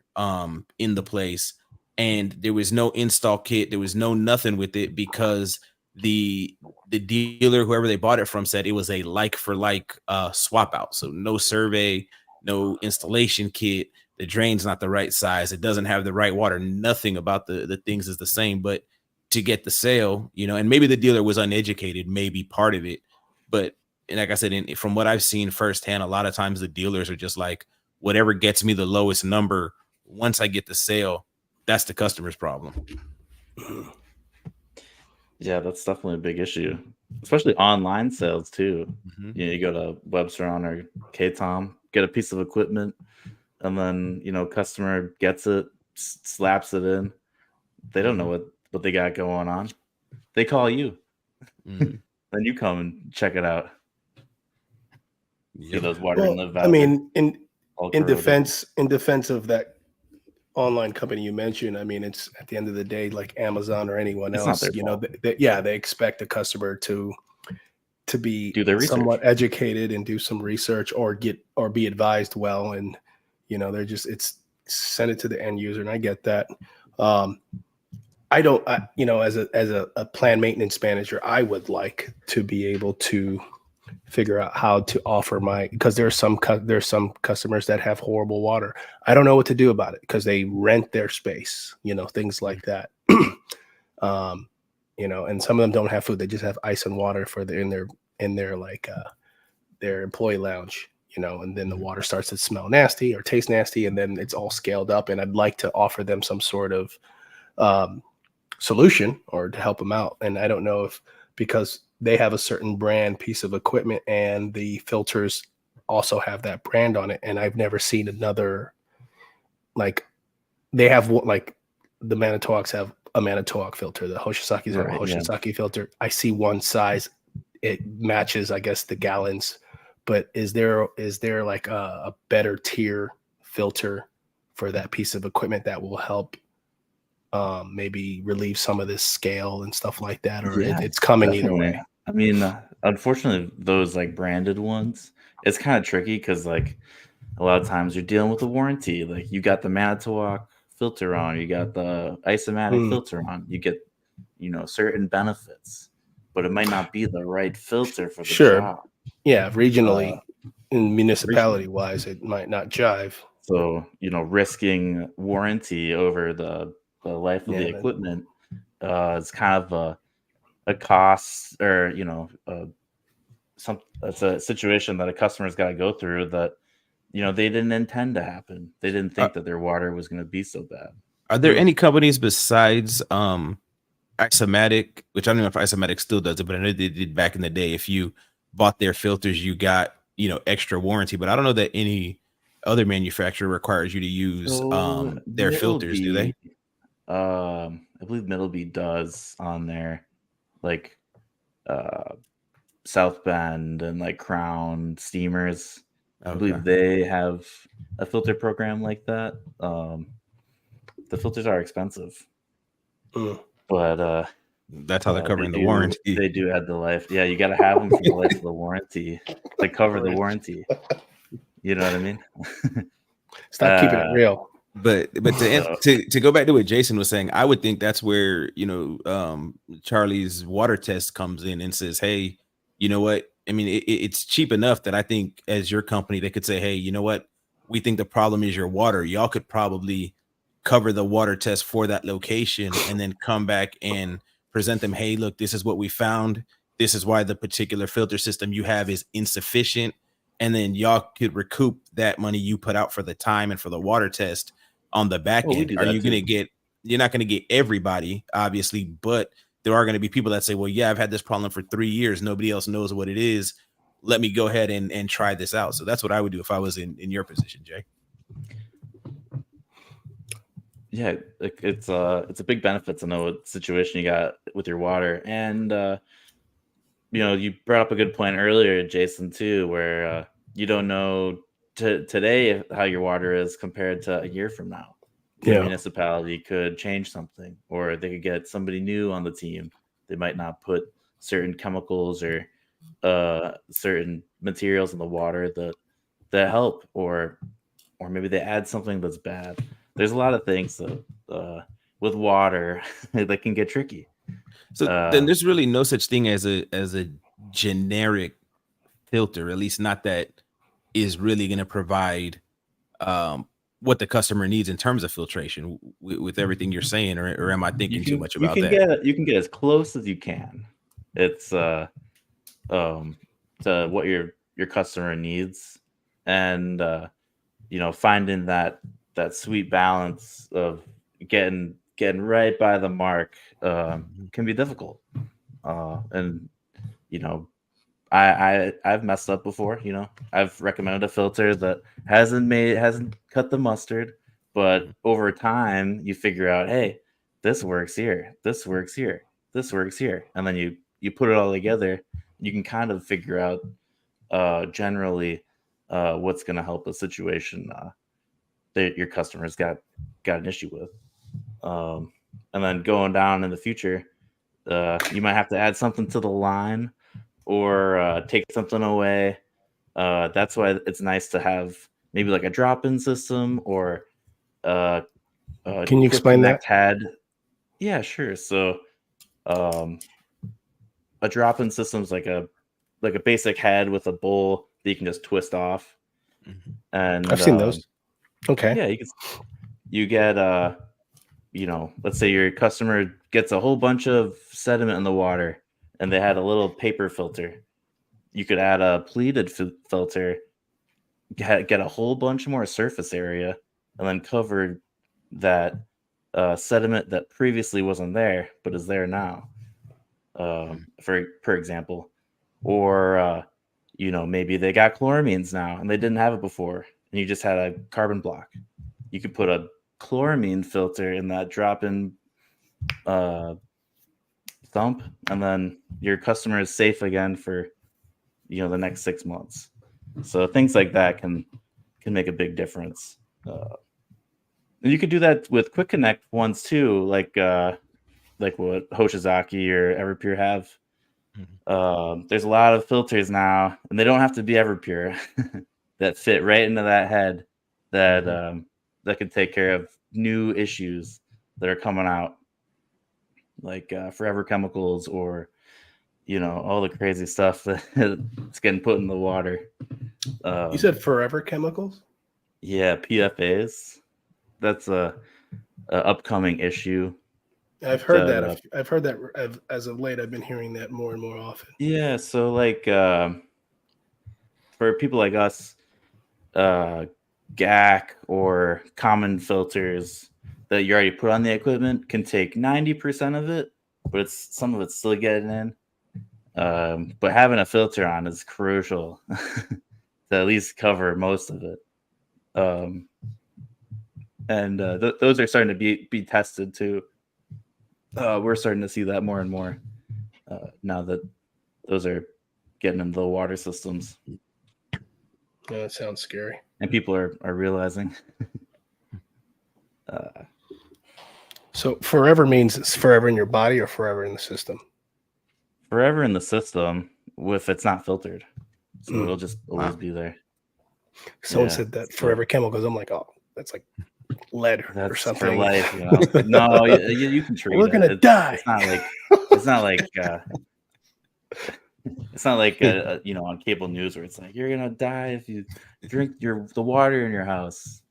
in the place, and there was no install kit, there was no nothing with it, because the dealer, whoever they bought it from, said it was a like for like swap out. So no survey, no installation kit, the drain's not the right size, it doesn't have the right water, nothing about the things is the same. But to get the sale, and maybe the dealer was uneducated, maybe part of it. But like I said, from what I've seen firsthand, a lot of times the dealers are just like, whatever gets me the lowest number, once I get the sale, that's the customer's problem. Yeah, that's definitely a big issue, especially online sales too. Mm-hmm. You go to Webstron or KTOM, get a piece of equipment, and then customer gets it, slaps it in. They don't know what they got going on. They call you, then you come and check it out. See those water inlet valves. I mean, in defense of that online company you mentioned, I mean, it's at the end of the day like Amazon or anyone else. They expect the customer to be somewhat educated and do some research or be advised well, and it's send it to the end user, and I get that. As a planned maintenance manager, I would like to be able to figure out how to offer because there's some customers that have horrible water. I don't know what to do about it because they rent their space, things like that. And some of them don't have food; they just have ice and water in their their employee lounge. and then the water starts to smell nasty or taste nasty, and then it's all scaled up. And I'd like to offer them some sort of solution or to help them out. And I don't know if, because they have a certain brand piece of equipment and the filters also have that brand on it. And I've never seen another, like they have like the Manitowoc's have a Manitowoc filter, the Hoshisaki's have a Hoshisaki filter. I see one size, it matches, I guess, the gallons, but is there like a better tier filter for that piece of equipment that will help maybe relieve some of this scale and stuff like that, or it's coming definitely. Either way? I mean, unfortunately, those like branded ones, it's kind of tricky because like a lot of times you're dealing with a warranty. Like you got the Manitowoc filter on, you got the Isomatic filter on, you get certain benefits, but it might not be the right filter for the job. Yeah, regionally and municipality wise, it might not jive. So risking warranty over the life of the equipment is kind of a cost, or it's a situation that a customer's got to go through that they didn't intend to happen. They didn't think that their water was going to be so bad. Are there any companies besides Isomatic, which I don't know if Isomatic still does it, but I know they did back in the day. If you bought their filters, you got extra warranty, but I don't know that any other manufacturer requires you to use their filters, do they? I believe Middleby does on there, like South Bend and like Crown steamers. Okay. I believe they have a filter program like that. The filters are expensive, but that's how they're covering the warranty. They do add the life. Yeah, you got to have them for the life of the warranty to cover the warranty. You know what I mean? Stop keeping it real. But to go back to what Jason was saying, I would think that's where Charlie's water test comes in and says, hey, you know what? I mean, it's cheap enough that I think as your company, they could say, hey, you know what? We think the problem is your water. Y'all could probably cover the water test for that location and then come back and present them, hey, look, this is what we found. This is why the particular filter system you have is insufficient. And then y'all could recoup that money you put out for the time and for the water test on the back end. Are you going to get, you're not going to get everybody, obviously, but there are going to be people that say, well, yeah, I've had this problem for 3 years. Nobody else knows what it is. Let me go ahead and try this out. So that's what I would do if I was in your position, Jay. Yeah, it's a big benefit to know what situation you got with your water. And, you brought up a good point earlier, Jason, too, where you don't know today how your water is compared to a year from now. The municipality could change something, or they could get somebody new on the team. They might not put certain chemicals or certain materials in the water that help, or maybe they add something that's bad. There's a lot of things with water that can get tricky. So then there's really no such thing as a generic filter, at least not that is really going to provide what the customer needs in terms of filtration with everything you're saying, or am I thinking too much about that? You can get as close as you can. It's to what your customer needs, and finding that sweet balance of getting right by the mark can be difficult. And I've messed up before. I've recommended a filter that hasn't cut the mustard, but over time you figure out, hey, this works here, this works here, this works here, and then you put it all together. You can kind of figure out generally what's going to help a situation that your customers got an issue with, and then going down in the future, you might have to add something to the line or take something away. That's why it's nice to have maybe like a drop-in system or can you explain that? Head. Yeah, sure. So a drop-in system is like a basic head with a bowl that you can just twist off. Mm-hmm. And I've seen those. Okay. Yeah, you get let's say your customer gets a whole bunch of sediment in the water and they had a little paper filter. You could add a pleated filter get a whole bunch more surface area and then cover that sediment that previously wasn't there but is there now. For example, or maybe they got chloramines now and they didn't have it before, and you just had a carbon block. You could put a chloramine filter in that drop-in thump, and then your customer is safe again for the next 6 months. So things like that can make a big difference. And you could do that with quick connect ones too, like what Hoshizaki or Everpure have. There's a lot of filters now, and they don't have to be Everpure that fit right into that head that that can take care of new issues that are coming out, like forever chemicals, or all the crazy stuff that's getting put in the water. You said forever chemicals? Yeah, PFAs. That's a upcoming issue. I've heard that. I've heard that as of late. I've been hearing that more and more often. Yeah, so like for people like us, GAC or common filters that you already put on the equipment can take 90% of it, but some of it's still getting in. But having a filter on is crucial to at least cover most of it. And those are starting to be tested too. We're starting to see that more and more now that those are getting into the water systems. Yeah, that sounds scary. And people are realizing. So forever means it's forever in your body or forever in the system? Forever in the system if it's not filtered. So it'll just always be there. Someone said that forever chemicals. I'm like, oh, that's like lead or something. For life, No, you can treat it. We're gonna die. It's not like on cable news where it's like you're gonna die if you drink the water in your house.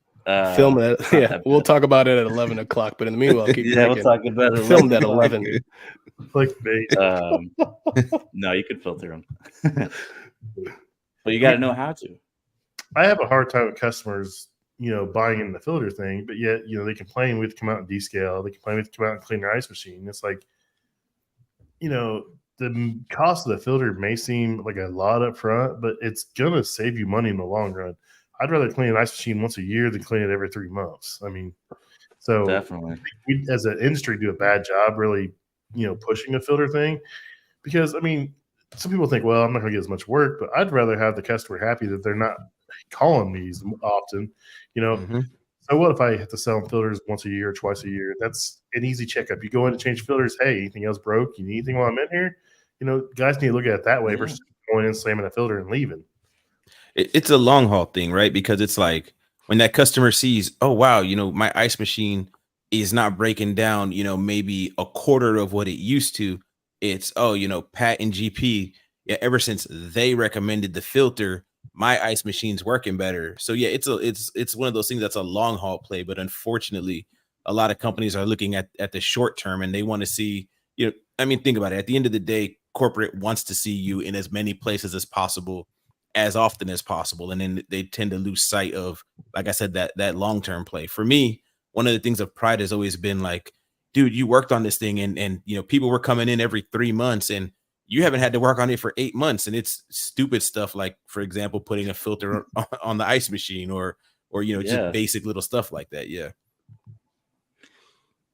Film it. Yeah, we'll talk about it at 11 o'clock. But in the meanwhile, keep we'll talk about it. Filmed at 11. Clickbait. No, you could filter them, but you got to know how to. I have a hard time with customers, buying in the filter thing, but yet, they complain we have to come out and descale. They complain we have to come out and clean their ice machine. It's like, the cost of the filter may seem like a lot up front, but it's going to save you money in the long run. I'd rather clean an ice machine once a year than clean it every 3 months. I mean, so definitely we, as an industry, do a bad job really, pushing the filter thing, because, I mean, some people think, well, I'm not going to get as much work, but I'd rather have the customer happy that they're not calling me as often, So what if I have to sell them filters once a year or twice a year? That's an easy checkup. You go in to change filters. Hey, anything else broke? You need anything while I'm in here? Guys need to look at it that way versus going in, slamming a filter and leaving. It's a long haul thing, right? Because it's like when that customer sees, oh, wow, my ice machine is not breaking down, maybe a quarter of what it used to. It's, Pat and GP, ever since they recommended the filter, my ice machine's working better. So yeah, it's one of those things that's a long haul play, but unfortunately, a lot of companies are looking at the short term, and they want to see, think about it. At the end of the day, corporate wants to see you in as many places as possible, as often as possible, and then they tend to lose sight of, like I said, that long term play. For me, one of the things of pride has always been like, dude, you worked on this thing, and people were coming in every 3 months, and you haven't had to work on it for 8 months. And it's stupid stuff like, for example, putting a filter on the ice machine or just basic little stuff like that. Yeah.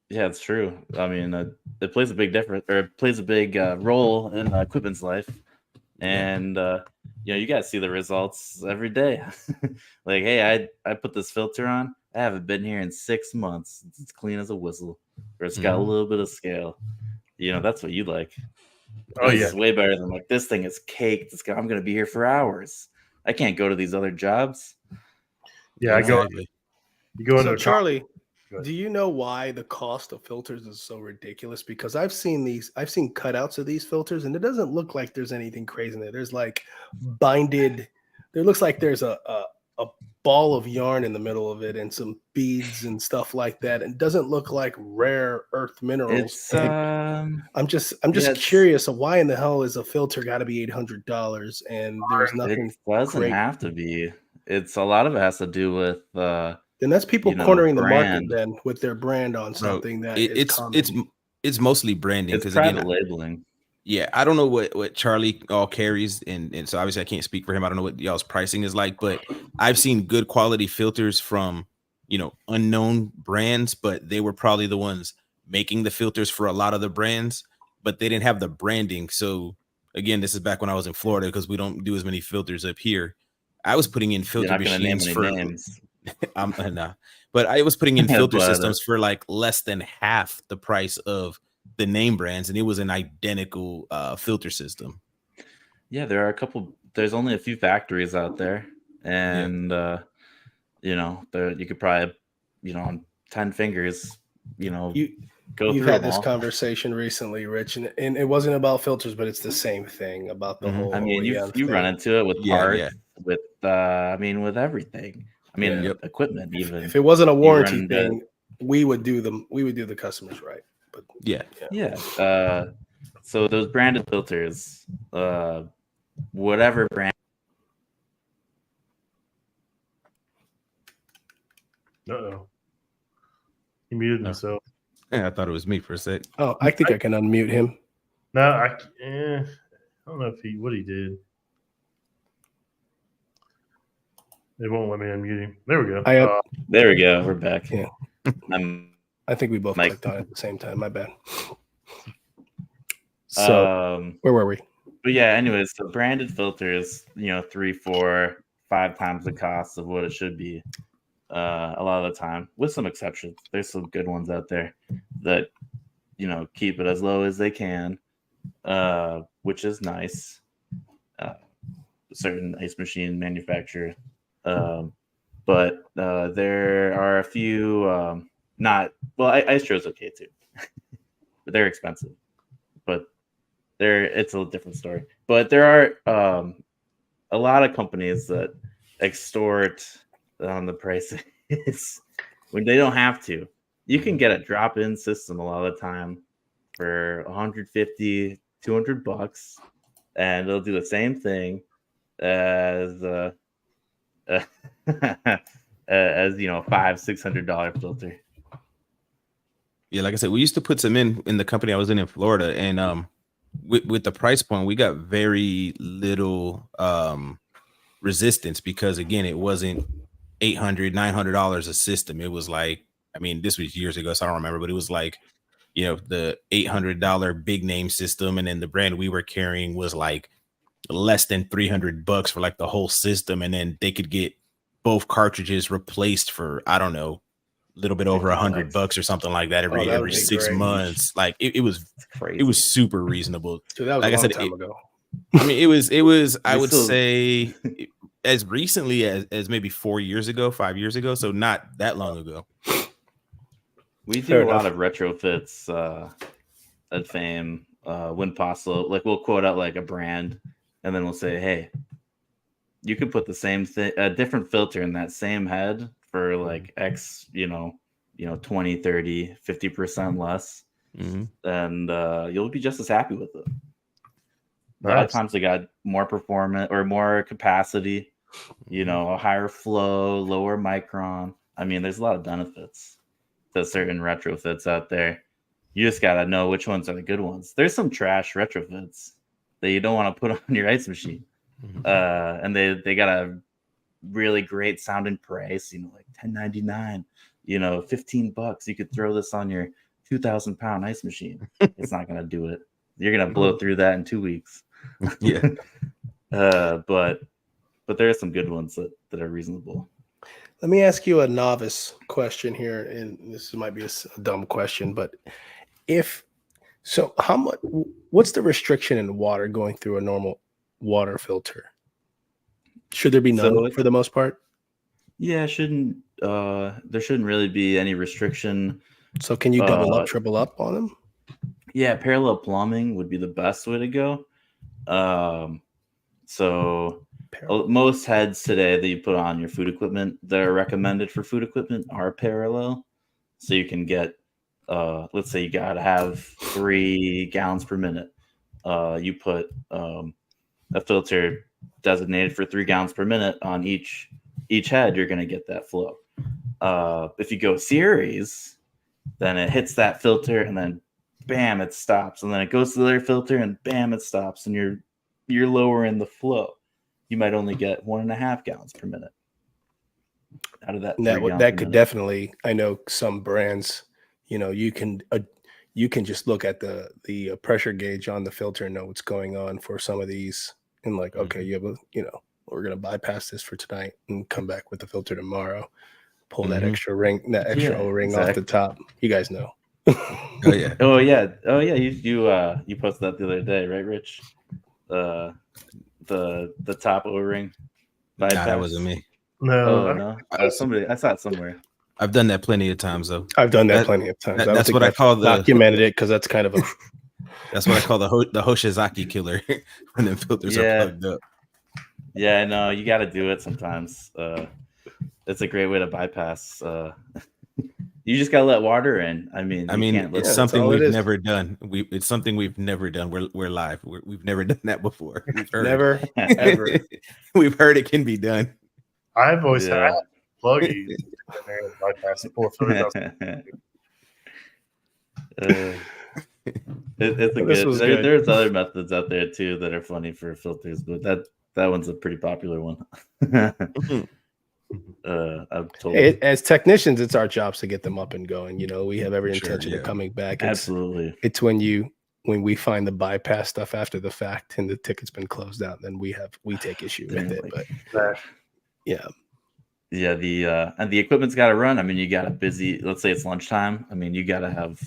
Yeah, it's true. I mean, it plays a big difference, or it plays a big role in equipment's life. And, you got to see the results every day. Like, hey, I put this filter on. I haven't been here in 6 months. It's clean as a whistle, or it's got a little bit of scale. That's what you like. Oh, yeah. It's way better than like this thing is caked. I'm going to be here for hours. I can't go to these other jobs. Yeah, Exactly. You go into So a Charlie, do you know why the cost of filters is so ridiculous? Because I've seen cutouts of these filters, and it doesn't look like there's anything crazy in there. There's like binded. There looks like there's a ball of yarn in the middle of it and some beads and stuff like that. And it doesn't look like rare earth minerals. I'm just curious of why in the hell is a filter got to be $800 and there's nothing. It doesn't have to be. It's a lot of it has to do with Then that's people you know, cornering the market brand. then with their brand on Bro, something that is it's common. it's mostly branding It's because private again, labeling. yeah, I don't know what Charlie all carries, and so obviously I can't speak for him. I don't know what y'all's pricing is like, but I've seen good quality filters from unknown brands, but they were probably the ones making the filters for a lot of the brands, but they didn't have the branding. So again, this is back when I was in Florida because we don't do as many filters up here. I was putting in You're filter not going to name machines any for names, nah, but I was putting in filter but systems for like less than half the price of the name brands, and it was an identical filter system. yeah, there are a couple. There's only a few factories out there, and you could probably, on 10 fingers, go You've through had them this all. conversation recently, Rich, and it wasn't about filters, but it's the same thing about the whole I mean, you OEM you thing. run into it with Yeah, parts, yeah. with with everything. I mean, Yep. equipment even. If it wasn't a warranty into- thing, we would do the customers right. But Yeah. Yeah. So those branded filters, whatever brand. Uh-oh. He muted No. himself. Yeah, I thought it was me for a sec. oh, I think I can unmute him. No, I don't know what he did. It won't let me unmute him. There we go. There we go. We're back. Yeah. I think we both Mike. clicked on it at the same time. My bad. So where were we? But yeah, anyways, the branded filters, 3, 4, 5 times the cost of what it should be. A lot of the time, with some exceptions. There's some good ones out there that keep it as low as they can, which is nice. Certain ice machine manufacturer, but there are a few Istro's okay too, but they're expensive. But it's a different story. But there are a lot of companies that extort on the prices when they don't have to. You can get a drop-in system a lot of the time for $150, $200, and it'll do the same thing as as $500-$600 filter. Yeah, like I said, we used to put some in the company I was in Florida, and with the price point, we got very little resistance because again, it wasn't $800, $900 a system. It was like, I mean, this was years ago, so I don't remember, but it was like, the $800 big name system, and then the brand we were carrying was like less than $300 for like the whole system, and then they could get both cartridges replaced for, I don't know, a little bit over $100 or something like that every 6 months. Like it was crazy. It was super reasonable. So that was like a I long said, time ago. I mean, it was I would say as recently as maybe 4 years ago, 5 years ago, so not that long ago. We do a lot of retrofits at Faim when possible. Like we'll quote out like a brand, and then we'll say, hey, you could put the same thing, a different filter in that same head for like X, 20, 30, 50% less. And you'll be just as happy with it. A lot of times they got more performance or more capacity, a higher flow, lower micron. I mean, there's a lot of benefits to certain retrofits out there. You just got to know which ones are the good ones. There's some trash retrofits that you don't want to put on your ice machine. And they got a really great sounding price, like $10.99, $15. You could throw this on your 2,000-pound ice machine. It's not going to do it. You're going to blow through that in 2 weeks. Yeah. But there are some good ones that are reasonable. Let me ask you a novice question here, and this might be a dumb question, but what's the restriction in water going through a normal water filter? Should there be none for the most part? Yeah, there shouldn't really be any restriction. So can you double up, triple up on them? Yeah, parallel plumbing would be the best way to go. Most heads today that you put on your food equipment that are recommended for food equipment are parallel. So you can get, let's say you got to have 3 gallons per minute. You put a filter designated for 3 gallons per minute on each each head, you're going to get that flow. If you go series, then it hits that filter and then bam, it stops, and then it goes to the other filter and bam, it stops, and you're lowering the flow. You might only get 1.5 gallons per minute out of that. That could definitely. I know some brands, you can just look at the pressure gauge on the filter and know what's going on for some of these, and like, okay, you have we're gonna bypass this for tonight and come back with the filter tomorrow. Pull that extra ring, that extra O-ring off the top. You guys know. Oh yeah. Oh yeah. You posted that the other day, right, Rich? The top O-ring. Nah, that wasn't me. No, no. Somebody, I saw it somewhere. I've done that plenty of times, though. I've done that plenty of times. That's what I call the documented it, because that's kind of a. That's what I call the Hoshizaki killer when the filters are plugged up. Yeah, I know. You got to do it sometimes. It's a great way to bypass. You just gotta let water in. I mean, it's something we've never done. It's something we've never done. We're live. We've never done that before. We've heard never ever. We've heard it can be done. I've always had pluggy bypass it. It's a good. There's other methods out there too that are funny for filters, but that one's a pretty popular one. As technicians, it's our jobs to get them up and going. We have every intention of coming back. Absolutely. It's when we find the bypass stuff after the fact and the ticket's been closed out, then we take issue with it. But and the equipment's got to run. I mean, you got a busy. Let's say it's lunchtime. I mean, you got to have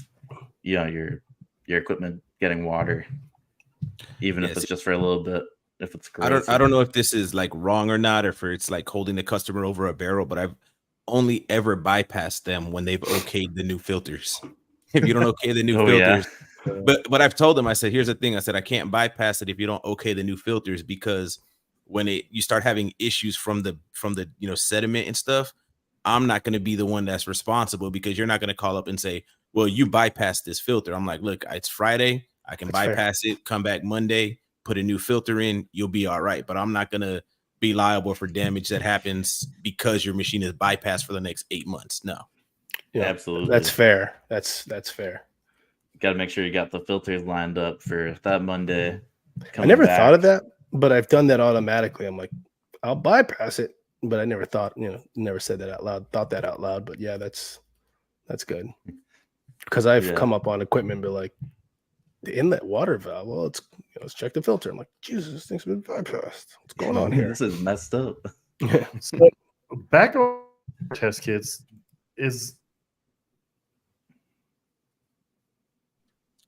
your equipment getting water, even if it's just for a little bit. If it's crazy. I don't know if this is like wrong or not, or if it's like holding the customer over a barrel, but I've only ever bypassed them when they've okayed the new filters. If you don't okay the new filters, but I've told them, I said, here's the thing. I said, I can't bypass it if you don't okay the new filters, because when you start having issues from the sediment and stuff, I'm not going to be the one that's responsible, because you're not going to call up and say, well, you bypassed this filter. I'm like, look, it's Friday. I can bypass it, come back Monday, put a new filter in, you'll be all right. But I'm not going to be liable for damage that happens because your machine is bypassed for the next 8 months. No. Yeah, absolutely. That's fair. That's fair. Got to make sure you got the filters lined up for that Monday. I never thought of that, but I've done that automatically. I'm like, I'll bypass it, but I never thought, never said that out loud, thought that out loud. But yeah, that's good. Because I've come up on equipment and be like, the inlet water valve. Well, let's check the filter. I'm like, Jesus, this thing's been bypassed. What's going on here? This is messed up. So back on test kits is.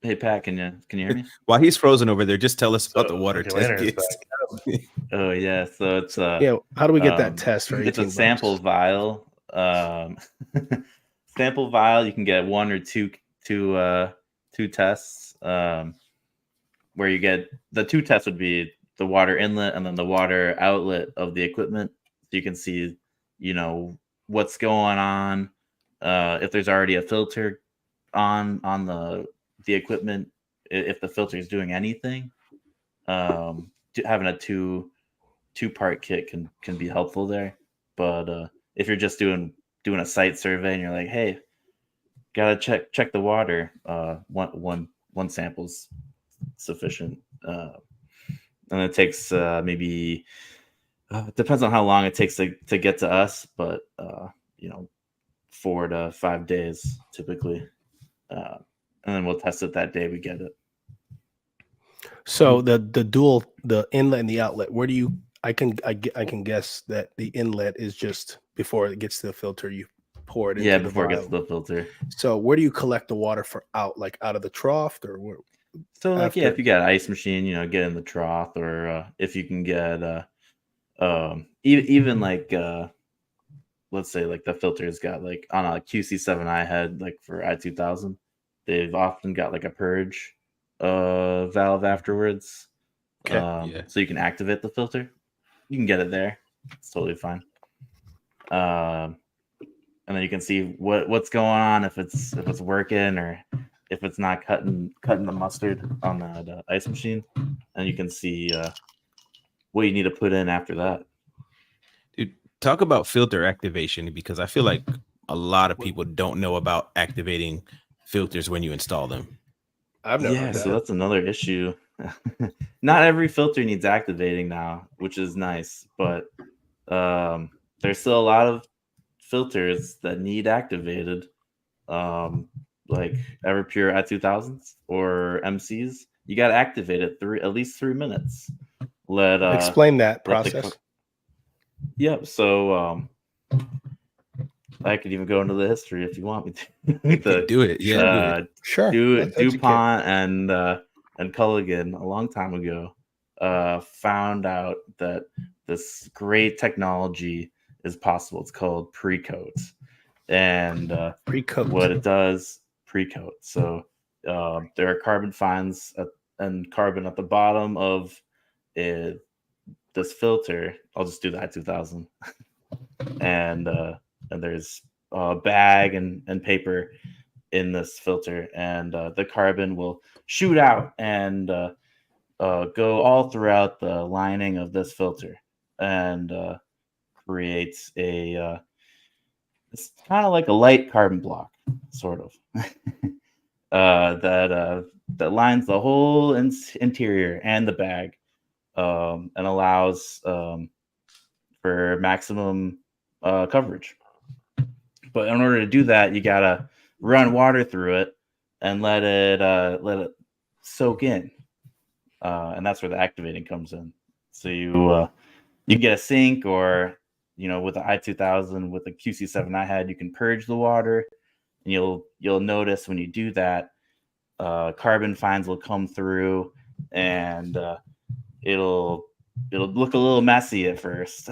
Hey Pat, can you hear me? While he's frozen over there, just tell us about the water test kits. Oh yeah, so it's how do we get that test for? It's a sample vial. Sample vial. You can get one or two tests. Where you get the 2 tests would be the water inlet and then the water outlet of the equipment, so you can see what's going on, if there's already a filter on the equipment, if the filter is doing anything. Having a two-part kit can be helpful there, but if you're just doing a site survey and you're like, hey, gotta check the water, one sample's sufficient, and it takes maybe it depends on how long it takes to get to us, but 4 to 5 days typically, and then we'll test it that day we get it. So the inlet and the outlet, where do you? I can guess that the inlet is just before it gets to the filter, you pour it. Yeah, before it gets to the filter. So where do you collect the water for out of the trough, or where? So if you got an ice machine, get in the trough, or if you can get even like let's say like the filter's got like on a QC7i head, like for i2000, they've often got like a purge valve afterwards. So you can activate the filter. You can get it there. It's totally fine. And then you can see what's going on, if it's working or if it's not cutting the mustard on that ice machine, and you can see what you need to put in after that. Dude, Talk about filter activation, because I feel like a lot of people don't know about activating filters when you install them. I've never Yeah, heard so that. that's another issue. Not every filter needs activating now, which is nice, but there's still a lot of filters that need activated, like Everpure i2000s or MCs. You got to activate it at least 3 minutes. Explain that let the process. Yep. So I could even go into the history if you want me to. Do it. Yeah, do it. Sure. Let's educate. DuPont and Culligan a long time ago found out that this great technology is possible. It's called pre-coat, and Pre-coat. what it does, pre-coat. So there are carbon fines and carbon at the bottom of this filter. I'll just do the i2000, and there's a bag and paper in this filter, and the carbon will shoot out and go all throughout the lining of this filter, and creates a it's kind of like a light carbon block, sort of, that lines the whole interior and the bag, and allows for maximum coverage. But in order to do that, you gotta run water through it and let it soak in, and that's where the activating comes in. So you can get a sink, or with the i2000 with the QC7 I had, you can purge the water, and you'll notice when you do that, carbon fines will come through, and it'll look a little messy at first,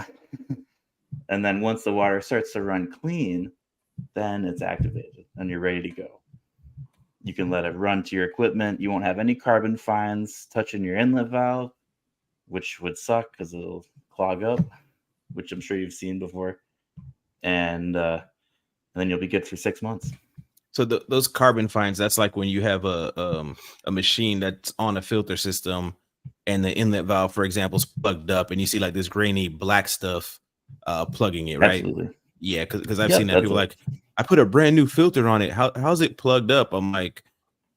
and then once the water starts to run clean, then it's activated and you're ready to go. You can let it run to your equipment. You won't have any carbon fines touching your inlet valve, which would suck because it'll clog up, which I'm sure you've seen before. And then you'll be good for 6 months. So those carbon fines, that's like when you have a machine that's on a filter system and the inlet valve, for example, is plugged up, and you see like this grainy black stuff plugging it, right? Absolutely. Yeah, because I've seen that. People like, I put a brand new filter on it. How's it plugged up? I'm like,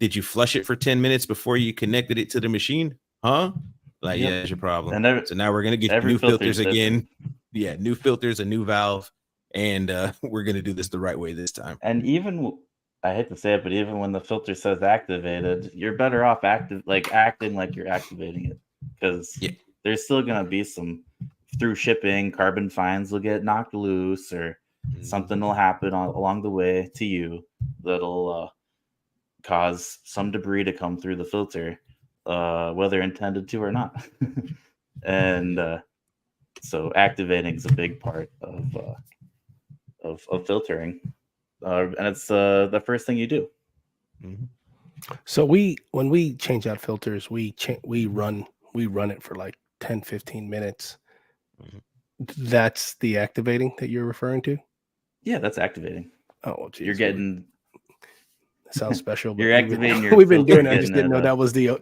did you flush it for 10 minutes before you connected it to the machine? Huh? Like, yeah, that's your problem. So now we're gonna get new filters again. Yeah, new filters, a new valve, and we're gonna do this the right way this time. And even, I hate to say it, but even when the filter says activated, you're better off acting like you're activating it, because there's still gonna be some, through shipping, carbon fines will get knocked loose, or something will happen along the way to you that'll cause some debris to come through the filter, whether intended to or not. And so activating is a big part of filtering, and it's the first thing you do. So when we change out filters, we run it for like 10-15 minutes. That's the activating that you're referring to? Yeah, that's activating. Oh, geez. You're getting. It sounds special. But You're activating your. We've been doing it. I just didn't know that was the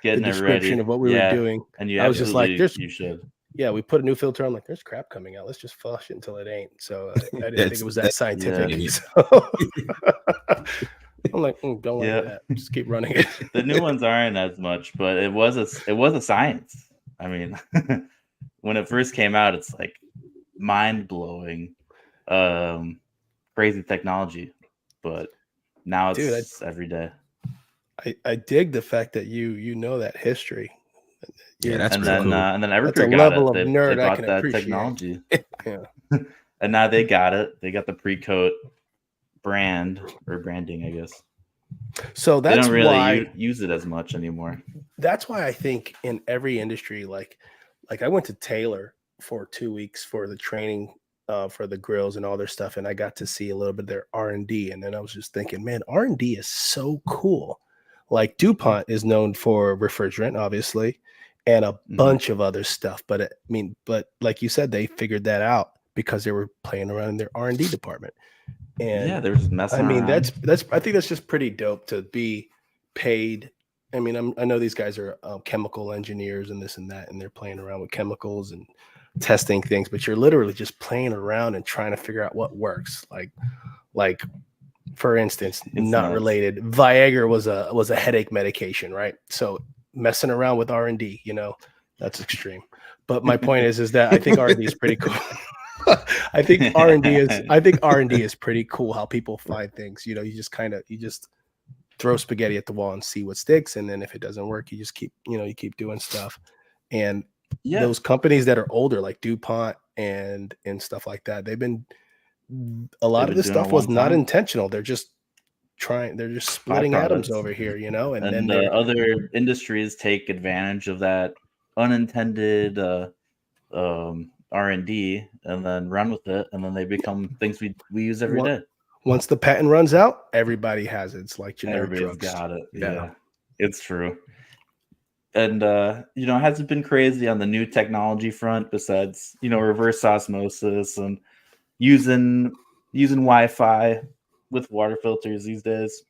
description of what we were doing. And you I was just like, you should. Yeah, we put a new filter on. Like, there's crap coming out. Let's just flush it until it ain't. So I didn't think it was that scientific. Yeah. So I'm like, don't like that. Just keep running it. The new ones aren't as much, but it was a science. I mean, when it first came out, it's like mind blowing, crazy technology. But now it's every day. I dig the fact that you know that history. Yeah, that's and pretty then cool. And then Everpure that's a got level it. of They nerd brought I can that appreciate. technology. Yeah. And now they got it. They got the pre-coat brand, or branding, I guess. So that's they don't really why use it as much anymore. That's why I think in every industry, like I went to Taylor for 2 weeks for the training for the grills and all their stuff, and I got to see a little bit of their R&D, and then I was just thinking, man, R&D is so cool. Like DuPont is known for refrigerant, obviously, and a bunch of other stuff. But like you said, they figured that out because they were playing around in their R&D department. And yeah, they're just messing around. I mean, I think that's just pretty dope to be paid. I mean, I know these guys are chemical engineers and this and that, and they're playing around with chemicals and testing things, but you're literally just playing around and trying to figure out what works. Like for instance, not nuts. related, Viagra was a headache medication, right? So messing around with R&D, that's extreme. But my point is that I think R&D is pretty cool. I think R&D is pretty cool how people find things. You just throw spaghetti at the wall and see what sticks, and then if it doesn't work, you just keep doing stuff. And those companies that are older, like DuPont and stuff like that, a lot of this stuff was not intentional. They're just splitting atoms over here, and then other industries take advantage of that unintended R&D and then run with it, and then they become things we use every day. Once the patent runs out, everybody has it. It's like generic Everybody's drugs. got it. Yeah, it's true. And it hasn't been crazy on the new technology front besides reverse osmosis and using Wi-Fi with water filters these days.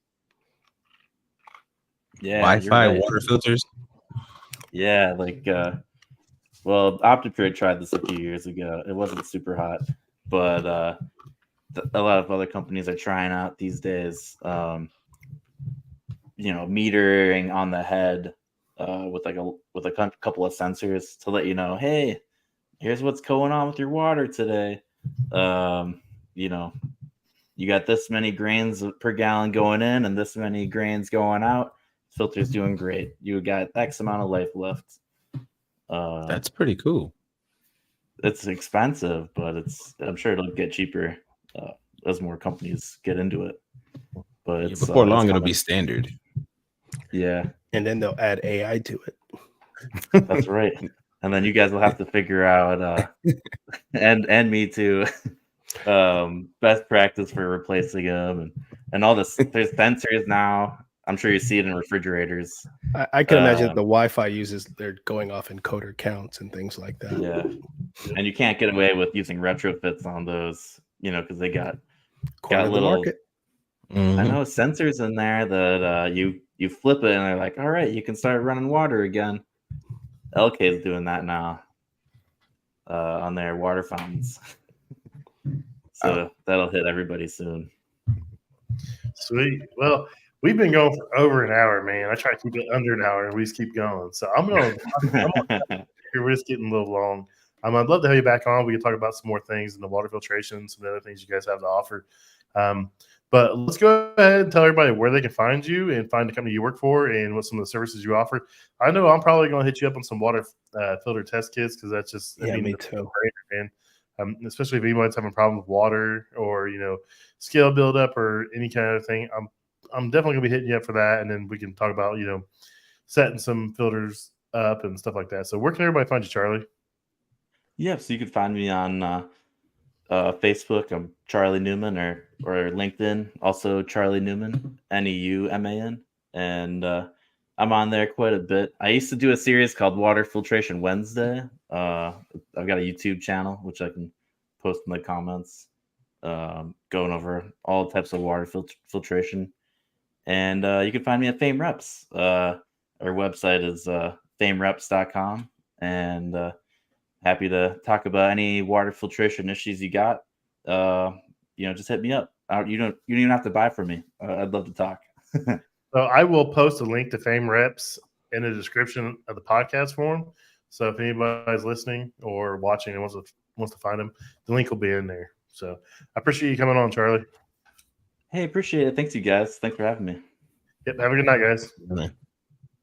Yeah, Wi-Fi water filters. Yeah, Optipure tried this a few years ago. It wasn't super hot, but a lot of other companies are trying out these days. Metering on the head with a couple of sensors to let you know, hey, here's what's going on with your water today. You got this many grains per gallon going in and this many grains going out. Filter's doing great. You got X amount of life left. That's pretty cool. It's expensive, but I'm sure it'll get cheaper as more companies get into it. But before long, it'll be standard. Yeah, and then they'll add AI to it. That's right. And then you guys will have to figure out, and me too, best practice for replacing them and all this. There's sensors now. I'm sure you see it in refrigerators. I can imagine the Wi-Fi they're going off encoder counts and things like that. Yeah, and you can't get away with using retrofits on those, because they got little market. Mm-hmm. I know sensors in there that you flip it and they're like, all right, you can start running water again. LK is doing that now on their water fountains. So that'll hit everybody soon. Sweet. Well, we've been going for over an hour, man. I try to keep it under an hour, and we just keep going. So we're just getting a little long. I'd love to have you back on. We can talk about some more things in the water filtration, some other things you guys have to offer. But let's go ahead and tell everybody where they can find you and find the company you work for and what some of the services you offer. I know I'm probably going to hit you up on some water filter test kits because that's just me too, man. Especially if anybody's having a problem with water or scale buildup or any kind of thing. I'm definitely gonna be hitting you up for that, and then we can talk about setting some filters up and stuff like that. So where can everybody find you, Charlie? Yeah, so you can find me on Facebook. I'm Charlie Neuman, or LinkedIn, also Charlie Neuman, Neuman, and I'm on there quite a bit. I used to do a series called Water Filtration Wednesday. I've got a YouTube channel which I can post in the comments, going over all types of water filtration. And you can find me at Faim Reps. Our website is faimreps.com, and happy to talk about any water filtration issues you got. Just hit me up. You don't even have to buy from me. I'd love to talk. So I will post a link to Faim Reps in the description of the podcast form. So if anybody's listening or watching and wants to find them, the link will be in there. So I appreciate you coming on, Charlie. Hey, appreciate it. Thanks, you guys. Thanks for having me. Yep. Have a good night, guys.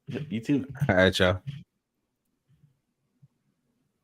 You too. All right, y'all.